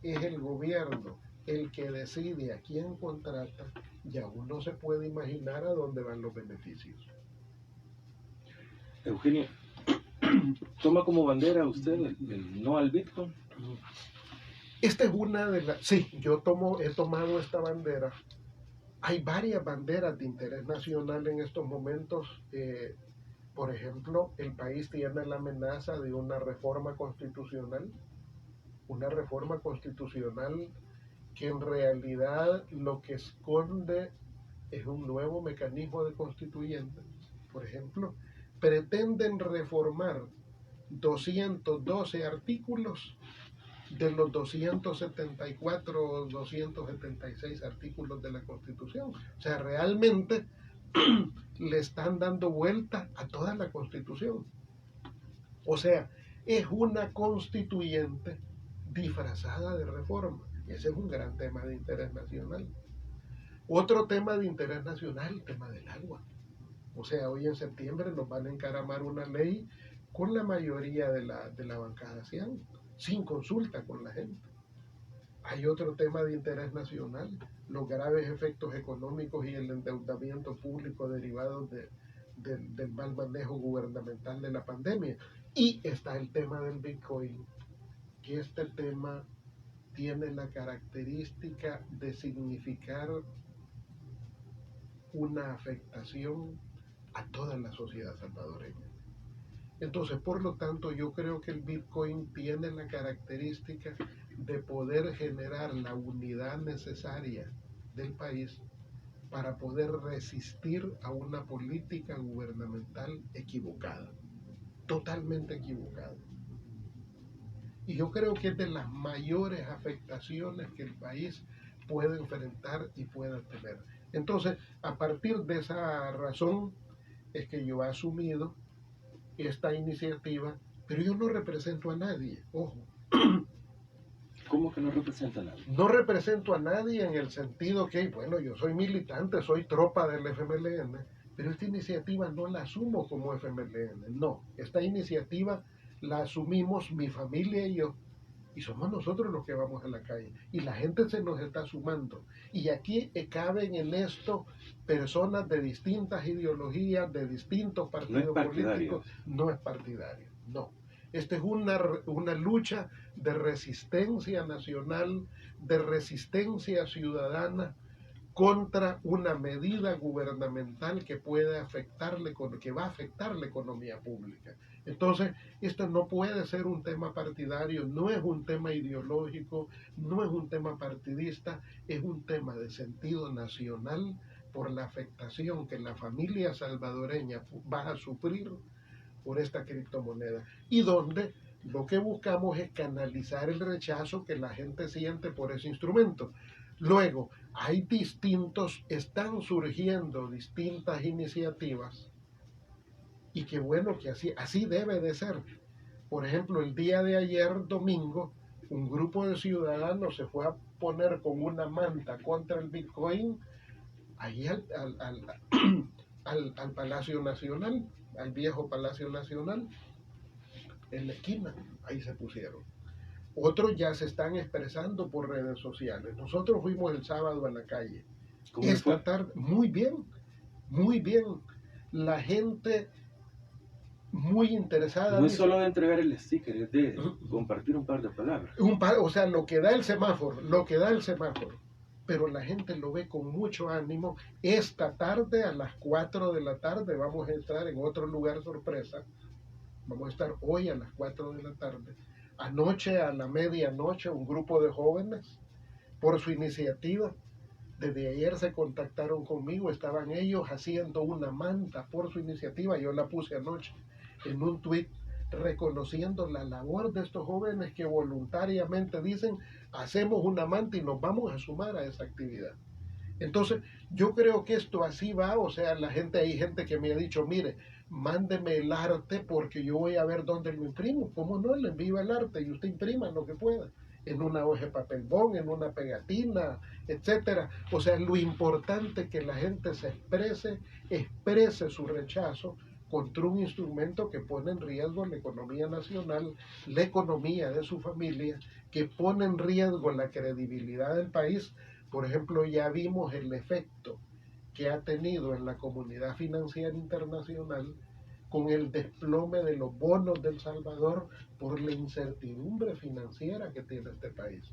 es el gobierno el que decide a quién contrata, ya uno se puede imaginar a dónde van los beneficios. Eugenio, ¿toma como bandera usted el no al Bitcoin? Esta es una de las... Sí, he tomado esta bandera. Hay varias banderas de interés nacional en estos momentos. Por ejemplo, el país tiene la amenaza de una reforma constitucional que en realidad lo que esconde es un nuevo mecanismo de constituyente. Por ejemplo, pretenden reformar 212 artículos de los 274 o 276 artículos de la Constitución. O sea, realmente le están dando vuelta a toda la Constitución. O sea, es una constituyente disfrazada de reforma. Ese es un gran tema de interés nacional. Otro tema de interés nacional, el tema del agua. O sea, hoy en septiembre nos van a encaramar una ley con la mayoría de la bancada cian, sin consulta con la gente. Hay otro tema de interés nacional, los graves efectos económicos y el endeudamiento público derivados del mal manejo gubernamental de la pandemia. Y está el tema del Bitcoin, que este tema tiene la característica de significar una afectación a toda la sociedad salvadoreña. Entonces, por lo tanto, yo creo que el Bitcoin tiene la característica de poder generar la unidad necesaria del país para poder resistir a una política gubernamental equivocada, totalmente equivocada. Y yo creo que es de las mayores afectaciones que el país puede enfrentar y pueda tener. Entonces, a partir de esa razón es que yo he asumido esta iniciativa, pero yo no represento a nadie, ojo. ¿Cómo que no representa a nadie? No represento a nadie en el sentido que, bueno, yo soy militante, soy tropa del FMLN, pero esta iniciativa no la asumo como FMLN, no. Esta iniciativa la asumimos mi familia y yo, y somos nosotros los que vamos a la calle, y la gente se nos está sumando. Y aquí caben en esto personas de distintas ideologías, de distintos partidos políticos. No es partidario, no. Esta es una lucha de resistencia nacional, de resistencia ciudadana contra una medida gubernamental que puede afectarle, que va a afectar la economía pública. Entonces, esto no puede ser un tema partidario, no es un tema ideológico, no es un tema partidista, es un tema de sentido nacional por la afectación que la familia salvadoreña va a sufrir por esta criptomoneda, y donde lo que buscamos es canalizar el rechazo que la gente siente por ese instrumento. Luego, están surgiendo distintas iniciativas, y qué bueno que así debe de ser. Por ejemplo, el día de ayer, domingo, un grupo de ciudadanos se fue a poner con una manta contra el Bitcoin ahí al Palacio Nacional, al viejo Palacio Nacional, en la esquina, ahí se pusieron. Otros ya se están expresando por redes sociales. Nosotros fuimos el sábado a la calle. Esta tarde, muy bien, muy bien. La gente muy interesada. No es solo de entregar el sticker, es de compartir un par de palabras. O sea, lo que da el semáforo. Pero la gente lo ve con mucho ánimo. Esta tarde, a las 4 de la tarde, vamos a estar en otro lugar sorpresa. Vamos a estar hoy a las 4 de la tarde. Anoche, a la medianoche, un grupo de jóvenes, por su iniciativa, desde ayer se contactaron conmigo, estaban ellos haciendo una manta por su iniciativa. Yo la puse anoche en un tuit reconociendo la labor de estos jóvenes que voluntariamente dicen, hacemos una manta y nos vamos a sumar a esa actividad. Entonces, yo creo que esto así va. O sea, hay gente que me ha dicho, mire, mándeme el arte porque yo voy a ver dónde lo imprimo. ¿Cómo no? Le envío el arte y usted imprima lo que pueda, en una hoja de papel bond, en una pegatina, etcétera. O sea, lo importante es que la gente se exprese su rechazo contra un instrumento que pone en riesgo la economía nacional, la economía de su familia, que pone en riesgo la credibilidad del país. Por ejemplo, ya vimos el efecto que ha tenido en la comunidad financiera internacional con el desplome de los bonos de El Salvador por la incertidumbre financiera que tiene este país.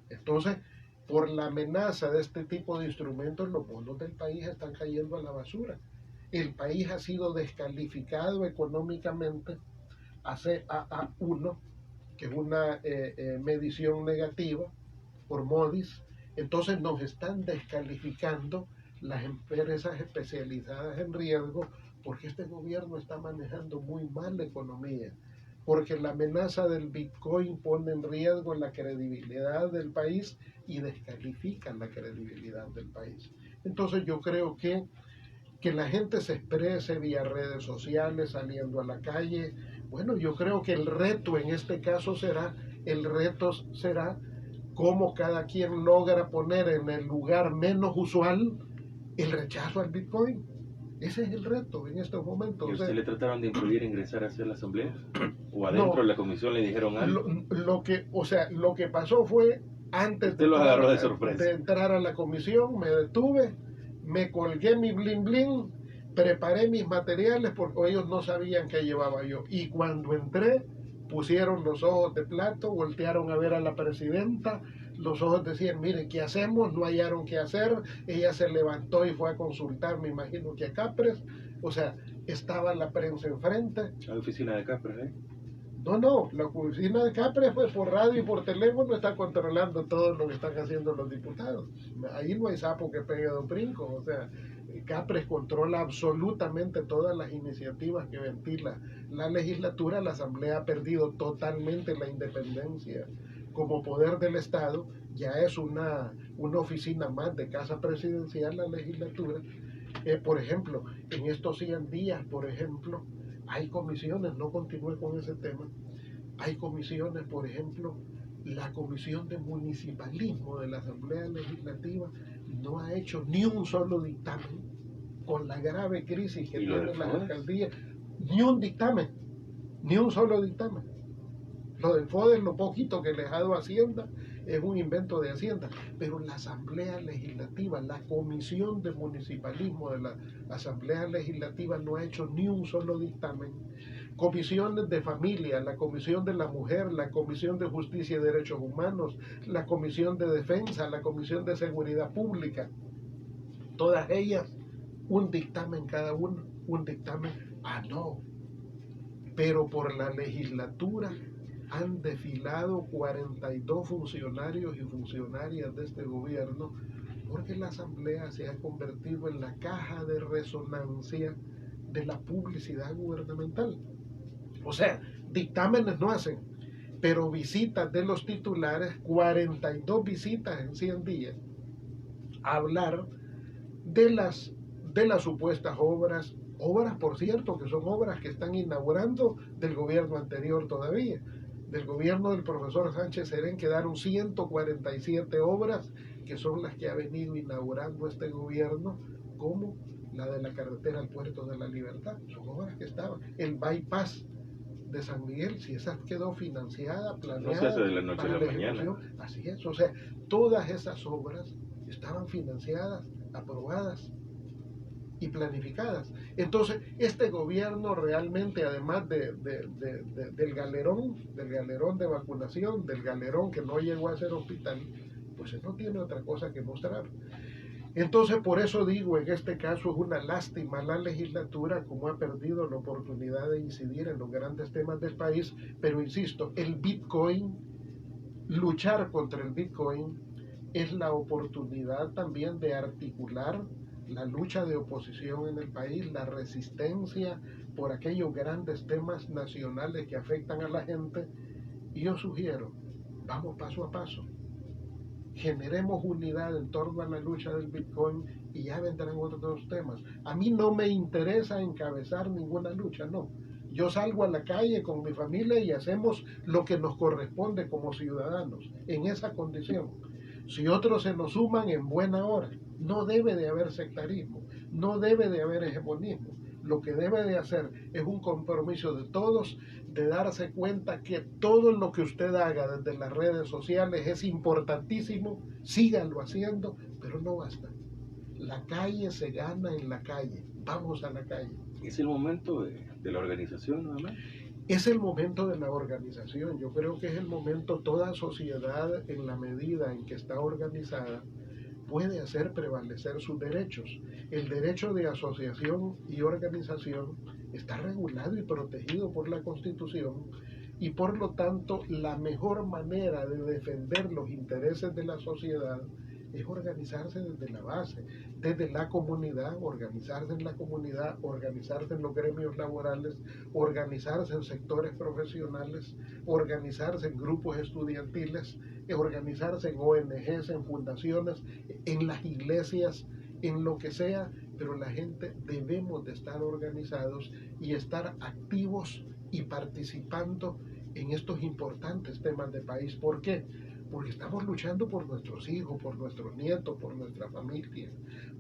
Entonces, por la amenaza de este tipo de instrumentos, los bonos del país están cayendo a la basura. El país ha sido descalificado económicamente a CAA1, que es una medición negativa por Moody's. Entonces nos están descalificando las empresas especializadas en riesgo, porque este gobierno está manejando muy mal la economía, porque la amenaza del Bitcoin pone en riesgo la credibilidad del país y descalifica la credibilidad del país. Entonces yo creo que la gente se exprese vía redes sociales, saliendo a la calle. Bueno, yo creo que el reto en este caso será cómo cada quien logra poner en el lugar menos usual el rechazo al Bitcoin. Ese es el reto en estos momentos. ¿Y usted le trataron de impedir ingresar hacia la asamblea? ¿O adentro de la comisión le dijeron algo? Lo que pasó fue, antes de entrar a la comisión, me detuve, me colgué mi bling bling, preparé mis materiales porque ellos no sabían qué llevaba yo. Y cuando entré, pusieron los ojos de plato, voltearon a ver a la presidenta, los ojos decían, miren, ¿qué hacemos? No hallaron qué hacer. Ella se levantó y fue a consultar, me imagino que a Capres. O sea, estaba la prensa enfrente. A la oficina de Capres, ¿eh? No, la oficina de Capres, pues por radio y por teléfono está controlando todo lo que están haciendo los diputados. Ahí no hay sapo que pegue de un brinco, o sea, Capres controla absolutamente todas las iniciativas que ventila la legislatura. La Asamblea ha perdido totalmente la independencia como poder del Estado, ya es una oficina más de casa presidencial la legislatura. Por ejemplo, en estos 100 días, por ejemplo, hay comisiones, no continúe con ese tema, hay comisiones, por ejemplo, la Comisión de Municipalismo de la Asamblea Legislativa no ha hecho ni un solo dictamen con la grave crisis que tienen las alcaldías, ni un dictamen, ni un solo dictamen. Lo del FODES, lo poquito que les ha dado Hacienda, es un invento de Hacienda, pero la Asamblea Legislativa, la Comisión de Municipalismo de la Asamblea Legislativa no ha hecho ni un solo dictamen. Comisiones de familia, la Comisión de la Mujer, la Comisión de Justicia y Derechos Humanos, la Comisión de Defensa, la Comisión de Seguridad Pública, todas ellas un dictamen cada uno, un dictamen, no, pero por la legislatura han desfilado 42 funcionarios y funcionarias de este gobierno, porque la Asamblea se ha convertido en la caja de resonancia de la publicidad gubernamental. O sea, dictámenes no hacen, pero visitas de los titulares, 42 visitas en 100 días, a hablar de las supuestas obras, por cierto, que son obras que están inaugurando del gobierno anterior todavía. Del gobierno del profesor Sánchez Serén quedaron 147 obras, que son las que ha venido inaugurando este gobierno, como la de la carretera al Puerto de la Libertad. Son obras que estaban. El bypass de San Miguel, si esa quedó financiada, planeada. No se hace de la noche a la mañana. Así es, o sea, todas esas obras estaban financiadas, aprobadas y planificadas. Entonces, este gobierno realmente, además del galerón de vacunación, del galerón que no llegó a ser hospital, pues no tiene otra cosa que mostrar. Entonces, por eso digo, en este caso es una lástima la legislatura como ha perdido la oportunidad de incidir en los grandes temas del país, pero insisto, el Bitcoin, luchar contra el Bitcoin es la oportunidad también de articular la lucha de oposición en el país, la resistencia por aquellos grandes temas nacionales que afectan a la gente. Y yo sugiero, vamos paso a paso, generemos unidad en torno a la lucha del Bitcoin y ya vendrán otros temas. A mí no me interesa encabezar ninguna lucha, no. Yo salgo a la calle con mi familia y hacemos lo que nos corresponde como ciudadanos, en esa condición. Si otros se nos suman, en buena hora. No debe de haber sectarismo, no debe de haber hegemonismo. Lo que debe de hacer es un compromiso de todos, de darse cuenta que todo lo que usted haga desde las redes sociales es importantísimo, síganlo haciendo, pero no basta. La calle se gana en la calle, vamos a la calle. ¿Es el momento de la organización nuevamente? Es el momento de la organización. Yo creo que es el momento, toda sociedad en la medida en que está organizada puede hacer prevalecer sus derechos. El derecho de asociación y organización está regulado y protegido por la Constitución y por lo tanto la mejor manera de defender los intereses de la sociedad es organizarse desde la base, desde la comunidad, organizarse en la comunidad, organizarse en los gremios laborales, organizarse en sectores profesionales, organizarse en grupos estudiantiles, organizarse en ONGs, en fundaciones, en las iglesias, en lo que sea, pero la gente debemos de estar organizados y estar activos y participando en estos importantes temas de país. ¿Por qué? Porque estamos luchando por nuestros hijos, por nuestros nietos, por nuestra familia,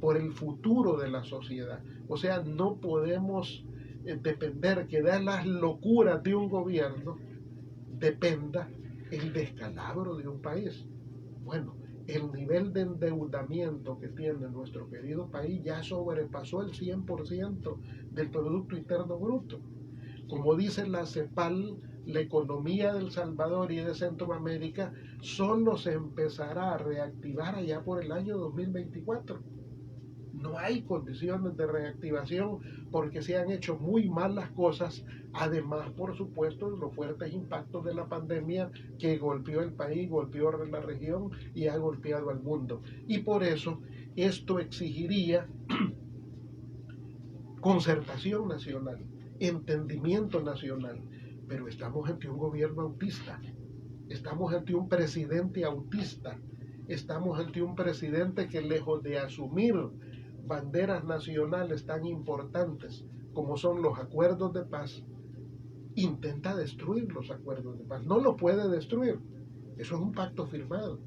por el futuro de la sociedad. O sea, no podemos depender que de las locuras de un gobierno dependa el descalabro de un país. Bueno, el nivel de endeudamiento que tiene nuestro querido país ya sobrepasó el 100% del Producto Interno Bruto. Como dice la CEPAL, la economía de El Salvador y de Centroamérica solo se empezará a reactivar allá por el año 2024. No hay condiciones de reactivación porque se han hecho muy mal las cosas, además, por supuesto, de los fuertes impactos de la pandemia que golpeó el país, golpeó la región y ha golpeado al mundo. Y por eso esto exigiría concertación nacional, entendimiento nacional, pero estamos ante un gobierno autista, estamos ante un presidente autista, estamos ante un presidente que lejos de asumir banderas nacionales tan importantes como son los acuerdos de paz, intenta destruir los acuerdos de paz. No lo puede destruir, eso es un pacto firmado.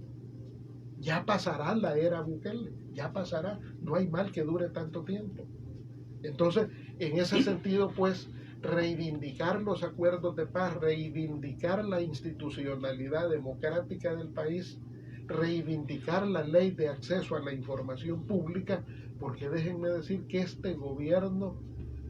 Ya pasará la era Bukele, ya pasará, no hay mal que dure tanto tiempo. Entonces, en ese sentido, pues, reivindicar los acuerdos de paz, reivindicar la institucionalidad democrática del país, reivindicar la ley de acceso a la información pública, porque déjenme decir que este gobierno,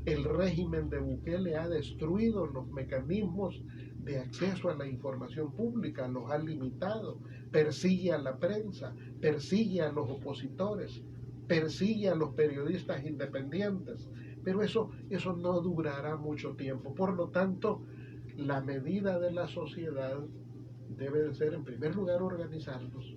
el régimen de Bukele ha destruido los mecanismos de acceso a la información pública, los ha limitado, persigue a la prensa, persigue a los opositores, persigue a los periodistas independientes, pero eso no durará mucho tiempo. Por lo tanto, la medida de la sociedad debe de ser, en primer lugar, organizarnos,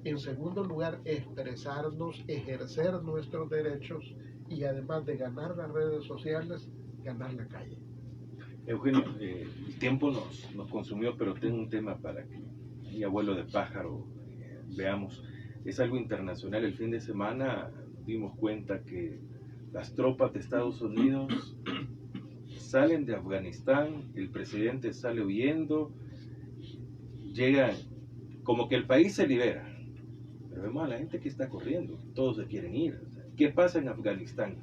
en segundo lugar, expresarnos, ejercer nuestros derechos y además de ganar las redes sociales, ganar la calle. Eugenio, el tiempo nos consumió, pero tengo un tema para que mi abuelo de pájaro veamos. Es algo internacional. El fin de semana dimos cuenta que las tropas de Estados Unidos salen de Afganistán, el presidente sale huyendo, llega como que el país se libera, pero vemos a la gente que está corriendo, todos se quieren ir. ¿Qué pasa en Afganistán?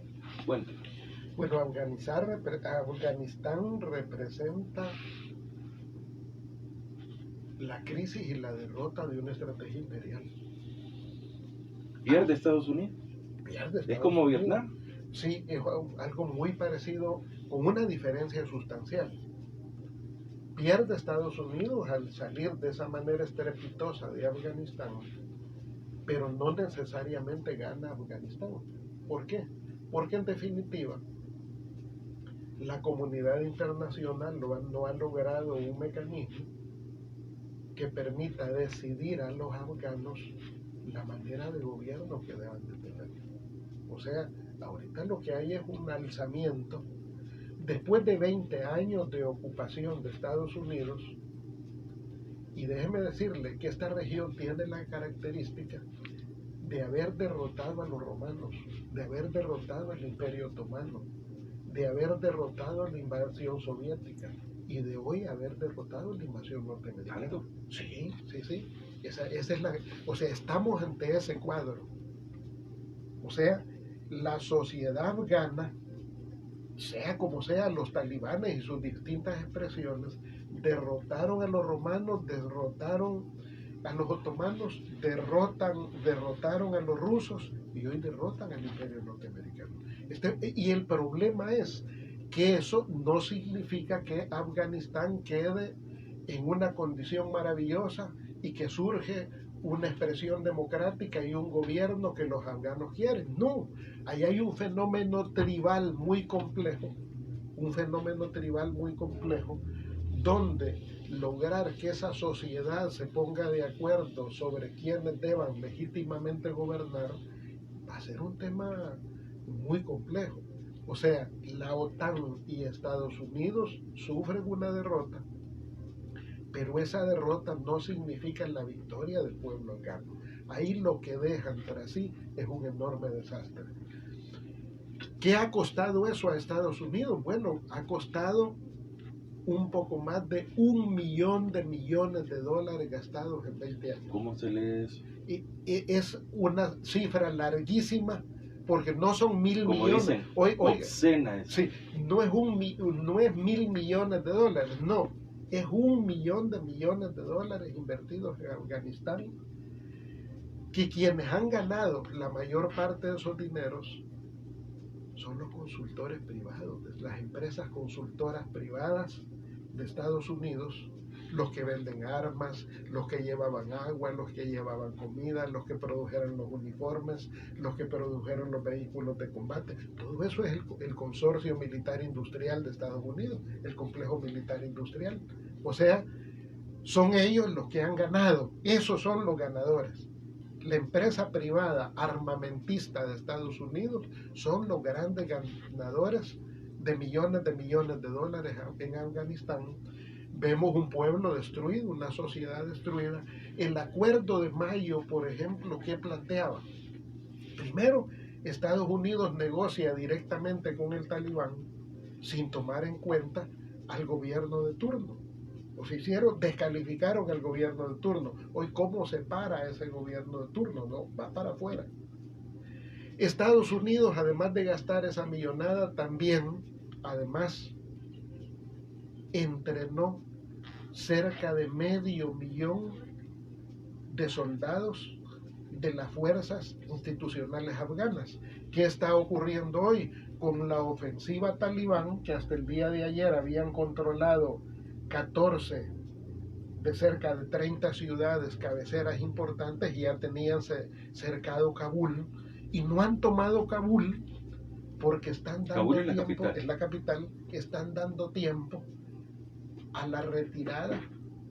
Cuéntanos. Bueno, Afganistán representa la crisis y la derrota de una estrategia imperial. ¿Pierde Estados Unidos? Pierde Estados ¿Es como Unidos. Vietnam? Sí, es algo muy parecido, con una diferencia sustancial. Pierde Estados Unidos al salir de esa manera estrepitosa de Afganistán, pero no necesariamente gana Afganistán. ¿Por qué? Porque en definitiva, la comunidad internacional no ha logrado un mecanismo que permita decidir a los afganos la manera de gobierno que deben de tener. O sea, ahorita lo que hay es un alzamiento. Después de 20 años de ocupación de Estados Unidos, y déjeme decirle que esta región tiene la característica de haber derrotado a los romanos, de haber derrotado al Imperio Otomano, de haber derrotado la invasión soviética y de hoy haber derrotado la invasión norteamericana. Sí. Esa es la, o sea, estamos ante ese cuadro. O sea, la sociedad afgana, sea como sea, los talibanes y sus distintas expresiones, derrotaron a los romanos, derrotaron a los otomanos, derrotaron a los rusos y hoy derrotan al Imperio norteamericano. Y el problema es que eso no significa que Afganistán quede en una condición maravillosa y que surge una expresión democrática y un gobierno que los afganos quieren. No, ahí hay un fenómeno tribal muy complejo, donde lograr que esa sociedad se ponga de acuerdo sobre quiénes deban legítimamente gobernar va a ser un tema muy complejo. O sea, la OTAN y Estados Unidos sufren una derrota, pero esa derrota no significa la victoria del pueblo afgano. Ahí lo que dejan tras sí es un enorme desastre. ¿Qué ha costado eso a Estados Unidos? Bueno, ha costado un poco más de $1 millón de millones de dólares gastados en 20 años. ¿Cómo se lee eso? Y es una cifra larguísima, porque no son 1.000 como millones. Dicen, Oiga, sí, no es 1.000 millones de dólares, no. Es $1 millón de millones de dólares invertidos en Afganistán, que quienes han ganado la mayor parte de esos dineros son los consultores privados, las empresas consultoras privadas de Estados Unidos, los que venden armas, los que llevaban agua, los que llevaban comida, los que produjeron los uniformes, los que produjeron los vehículos de combate. Todo eso es el consorcio militar industrial de Estados Unidos, el complejo militar industrial. O sea, son ellos los que han ganado, esos son los ganadores. La empresa privada armamentista de Estados Unidos son los grandes ganadores de millones de dólares en Afganistán. Vemos un pueblo destruido, una sociedad destruida. El acuerdo de mayo, por ejemplo, ¿qué planteaba? Primero, Estados Unidos negocia directamente con el talibán sin tomar en cuenta al gobierno de turno. Descalificaron al gobierno de turno. Hoy, ¿cómo se para ese gobierno de turno? No, va para afuera. Estados Unidos, además de gastar esa millonada, también, además, entrenó cerca de 500,000 de soldados de las fuerzas institucionales afganas. ¿Qué está ocurriendo hoy? Con la ofensiva talibán, que hasta el día de ayer habían controlado 14 de cerca de 30 ciudades cabeceras importantes y ya tenían cercado Kabul, y no han tomado Kabul porque están dando tiempo, es la capital, que están dando tiempo a la retirada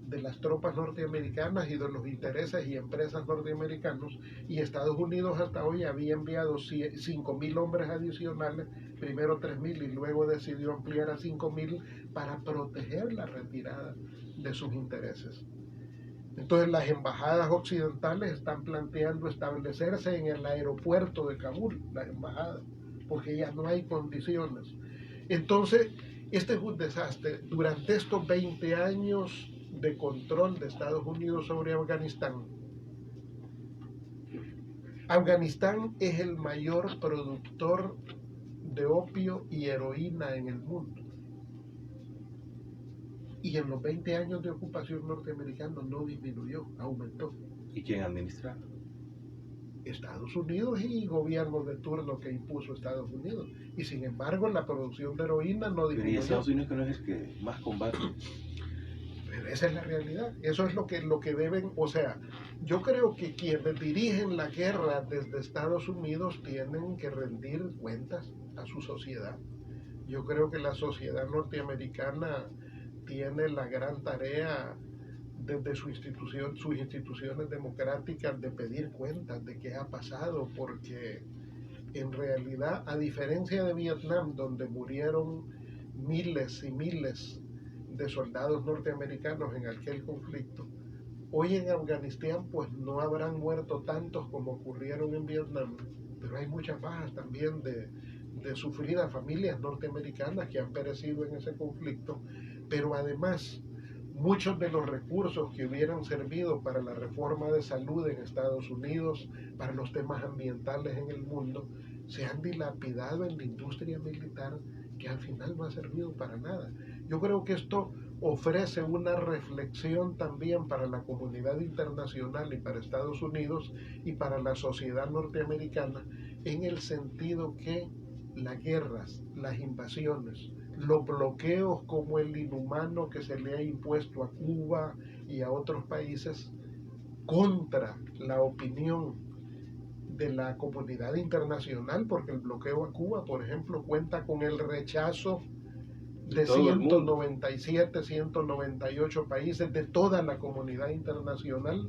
de las tropas norteamericanas y de los intereses y empresas norteamericanos, y Estados Unidos hasta hoy había enviado 5,000 hombres adicionales, primero 3,000 y luego decidió ampliar a 5,000 para proteger la retirada de sus intereses. Entonces las embajadas occidentales están planteando establecerse en el aeropuerto de Kabul, las embajadas, porque ya no hay condiciones. Entonces, este es un desastre. Durante estos 20 años de control de Estados Unidos sobre Afganistán, Afganistán es el mayor productor de opio y heroína en el mundo. Y en los 20 años de ocupación norteamericana no disminuyó, aumentó. ¿Y quién administra? Estados Unidos y gobiernos de turno que impuso Estados Unidos. Y sin embargo, la producción de heroína no disminuyó. Pero ¿y Estados Unidos que no es el que más combate? Pero esa es la realidad. Eso es lo que deben, o sea, yo creo que quienes dirigen la guerra desde Estados Unidos tienen que rendir cuentas a su sociedad. Yo creo que la sociedad norteamericana tiene la gran tarea desde sus instituciones democráticas de pedir cuentas de qué ha pasado, porque en realidad, a diferencia de Vietnam, donde murieron miles y miles de soldados norteamericanos en aquel conflicto, hoy en Afganistán pues no habrán muerto tantos como ocurrieron en Vietnam, pero hay muchas bajas también de sufridas familias norteamericanas que han perecido en ese conflicto, pero además muchos de los recursos que hubieran servido para la reforma de salud en Estados Unidos, para los temas ambientales en el mundo, se han dilapidado en la industria militar, que al final no ha servido para nada. Yo creo que esto ofrece una reflexión también para la comunidad internacional y para Estados Unidos y para la sociedad norteamericana, en el sentido que las guerras, las invasiones, los bloqueos como el inhumano que se le ha impuesto a Cuba y a otros países contra la opinión de la comunidad internacional, porque el bloqueo a Cuba, por ejemplo, cuenta con el rechazo de 197, 198 países de toda la comunidad internacional,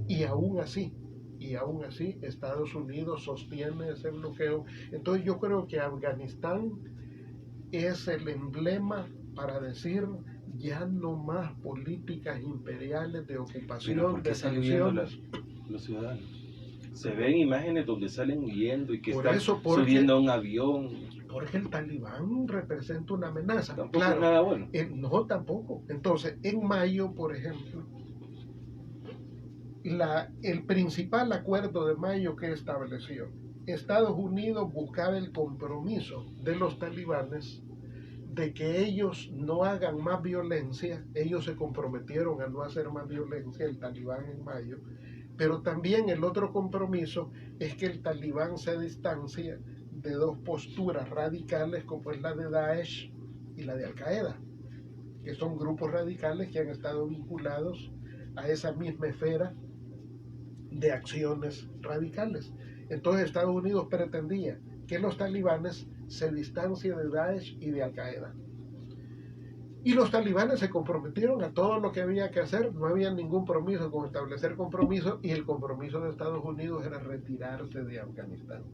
y aún así Estados Unidos sostiene ese bloqueo. Entonces yo creo que Afganistán es el emblema para decir ya no más políticas imperiales de ocupación, de sanciones. Los ciudadanos se ven imágenes donde salen huyendo y que están subiendo a un avión. Porque el talibán representa una amenaza. Tampoco es nada bueno. No, tampoco. Entonces, en mayo, por ejemplo, el principal acuerdo de mayo que estableció, Estados Unidos buscaba el compromiso de los talibanes de que ellos no hagan más violencia. Ellos se comprometieron a no hacer más violencia, el talibán en mayo, pero también el otro compromiso es que el talibán se distancia de dos posturas radicales como es la de Daesh y la de Al Qaeda. que son grupos radicales que han estado vinculados a esa misma esfera de acciones radicales. Entonces Estados Unidos pretendía que los talibanes se distancien de Daesh y de Al Qaeda. Y los talibanes se comprometieron a todo lo que había que hacer, no había ningún compromiso con establecer compromiso, y el compromiso de Estados Unidos era retirarse de Afganistán.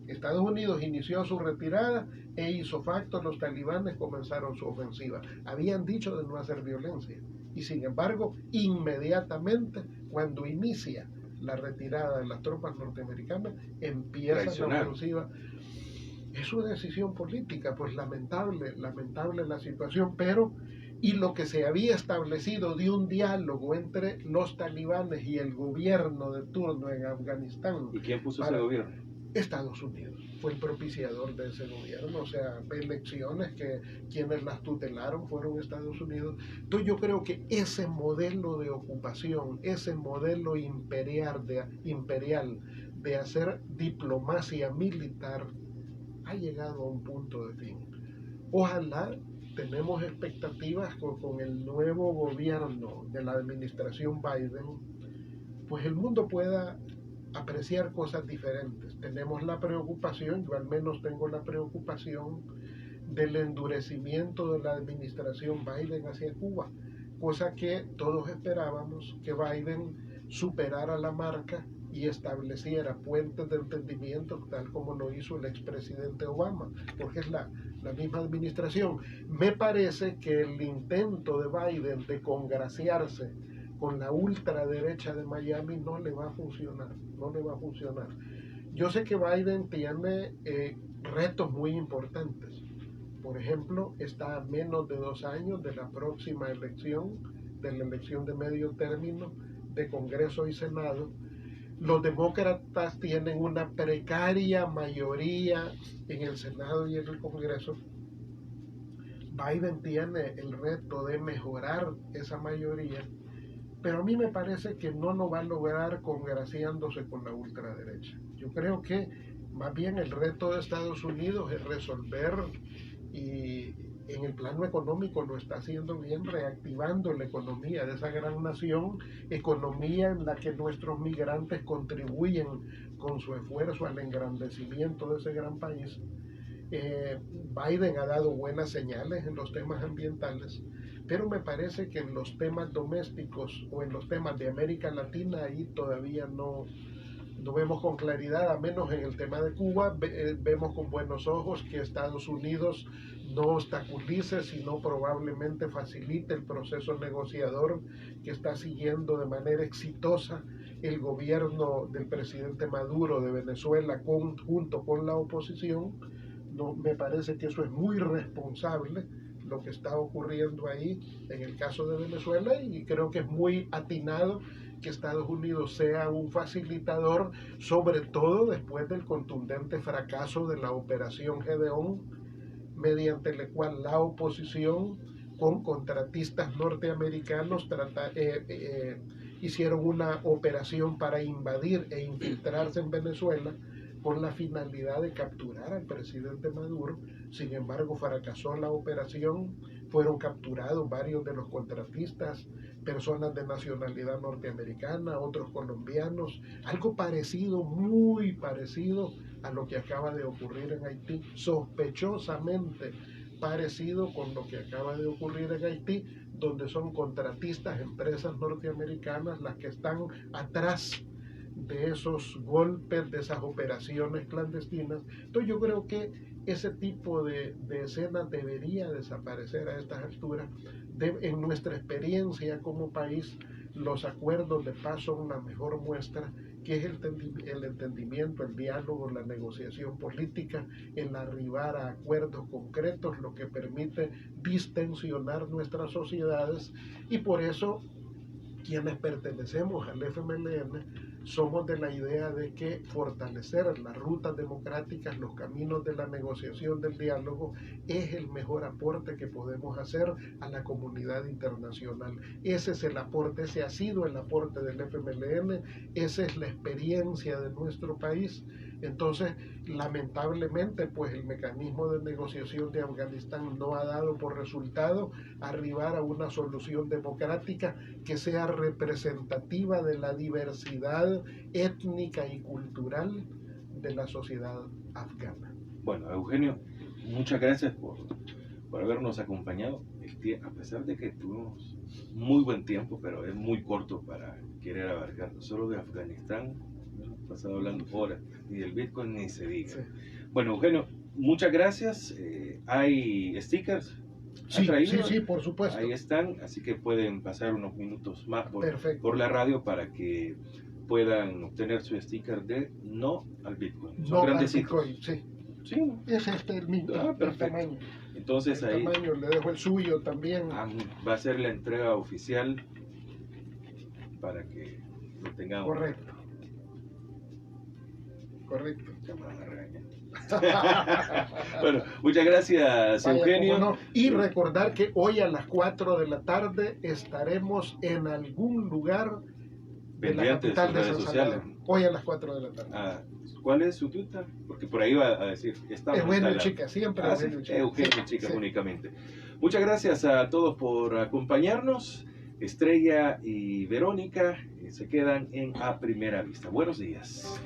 Estados Unidos inició su retirada e hizo facto, los talibanes comenzaron su ofensiva. Habían dicho de no hacer violencia y sin embargo, inmediatamente cuando inicia la retirada de las tropas norteamericanas, empieza la ofensiva. Es una decisión política, pues lamentable la situación, pero y lo que se había establecido de un diálogo entre los talibanes y el gobierno de turno en Afganistán. ¿Y quién puso ese gobierno? Estados Unidos fue el propiciador de ese gobierno, o sea, elecciones que quienes las tutelaron fueron Estados Unidos. Entonces yo creo que ese modelo de ocupación, ese modelo imperial de hacer diplomacia militar ha llegado a un punto de fin. Ojalá, tenemos expectativas con el nuevo gobierno de la administración Biden, pues el mundo pueda apreciar cosas diferentes. Tenemos la preocupación, yo al menos tengo la preocupación del endurecimiento de la administración Biden hacia Cuba, cosa que todos esperábamos que Biden superara la marca y estableciera puentes de entendimiento tal como lo hizo el expresidente Obama, porque es la misma administración. Me parece que el intento de Biden de congraciarse con la ultraderecha de Miami no le va a funcionar. Yo sé que Biden tiene retos muy importantes. Por ejemplo, está a menos de 2 años de la próxima elección, de la elección de medio término de Congreso y Senado. Los demócratas tienen una precaria mayoría en el Senado y en el Congreso. Biden tiene el reto de mejorar esa mayoría, pero a mí me parece que no lo va a lograr congraciándose con la ultraderecha. Yo creo que más bien el reto de Estados Unidos es resolver, y en el plano económico lo está haciendo bien, reactivando la economía de esa gran nación, economía en la que nuestros migrantes contribuyen con su esfuerzo al engrandecimiento de ese gran país. Biden ha dado buenas señales en los temas ambientales, pero me parece que en los temas domésticos o en los temas de América Latina ahí todavía no vemos con claridad, a menos en el tema de Cuba. Vemos con buenos ojos que Estados Unidos no obstaculice, sino probablemente facilite el proceso negociador que está siguiendo de manera exitosa el gobierno del presidente Maduro de Venezuela junto con la oposición. No, me parece que eso es muy responsable lo que está ocurriendo ahí en el caso de Venezuela, y creo que es muy atinado que Estados Unidos sea un facilitador, sobre todo después del contundente fracaso de la Operación Gedeón, mediante la cual la oposición con contratistas norteamericanos hicieron una operación para invadir e infiltrarse en Venezuela con la finalidad de capturar al presidente Maduro. Sin embargo, fracasó la operación, fueron capturados varios de los contratistas, personas de nacionalidad norteamericana, otros colombianos, algo parecido, muy parecido a lo que acaba de ocurrir en Haití, sospechosamente parecido con lo que acaba de ocurrir en Haití, donde son contratistas, empresas norteamericanas las que están atrás de esos golpes, de esas operaciones clandestinas. Entonces yo creo que ese tipo de escenas debería desaparecer a estas alturas. En nuestra experiencia como país, los acuerdos de paz son la mejor muestra, que es el entendimiento, el diálogo, la negociación política, el arribar a acuerdos concretos, lo que permite distensionar nuestras sociedades. Y por eso quienes pertenecemos al FMLN somos de la idea de que fortalecer las rutas democráticas, los caminos de la negociación, del diálogo, es el mejor aporte que podemos hacer a la comunidad internacional. Ese es el aporte, ese ha sido el aporte del FMLN, esa es la experiencia de nuestro país. Entonces, lamentablemente, pues el mecanismo de negociación de Afganistán no ha dado por resultado arribar a una solución democrática que sea representativa de la diversidad étnica y cultural de la sociedad afgana. Bueno, Eugenio, muchas gracias por habernos acompañado. A pesar de que tuvimos muy buen tiempo, pero es muy corto para querer abarcar solo de Afganistán. Hemos pasado hablando horas, ni del Bitcoin ni se diga. Sí. Bueno, Eugenio, muchas gracias. ¿Hay stickers? Sí, por supuesto. Ahí están, así que pueden pasar unos minutos más por la radio para que puedan obtener su sticker de no al Bitcoin. Son grandecitos. Sí. Sí. Es el mismo, perfecto. El tamaño. Entonces el ahí tamaño, le dejo el suyo también. Va a ser la entrega oficial para que lo tengamos. Correcto. Bueno, muchas gracias, Eugenio. No. Y recordar que hoy a las 4 de la tarde estaremos en algún lugar de la capital de San Salvador. Hoy a las 4 de la tarde. ¿Cuál es su Twitter? Porque por ahí va a decir, Eugenio Chica, siempre Eugenio Chica. Eugenio Chica, únicamente. Muchas gracias a todos por acompañarnos. Estrella y Verónica se quedan en A Primera Vista. Buenos días.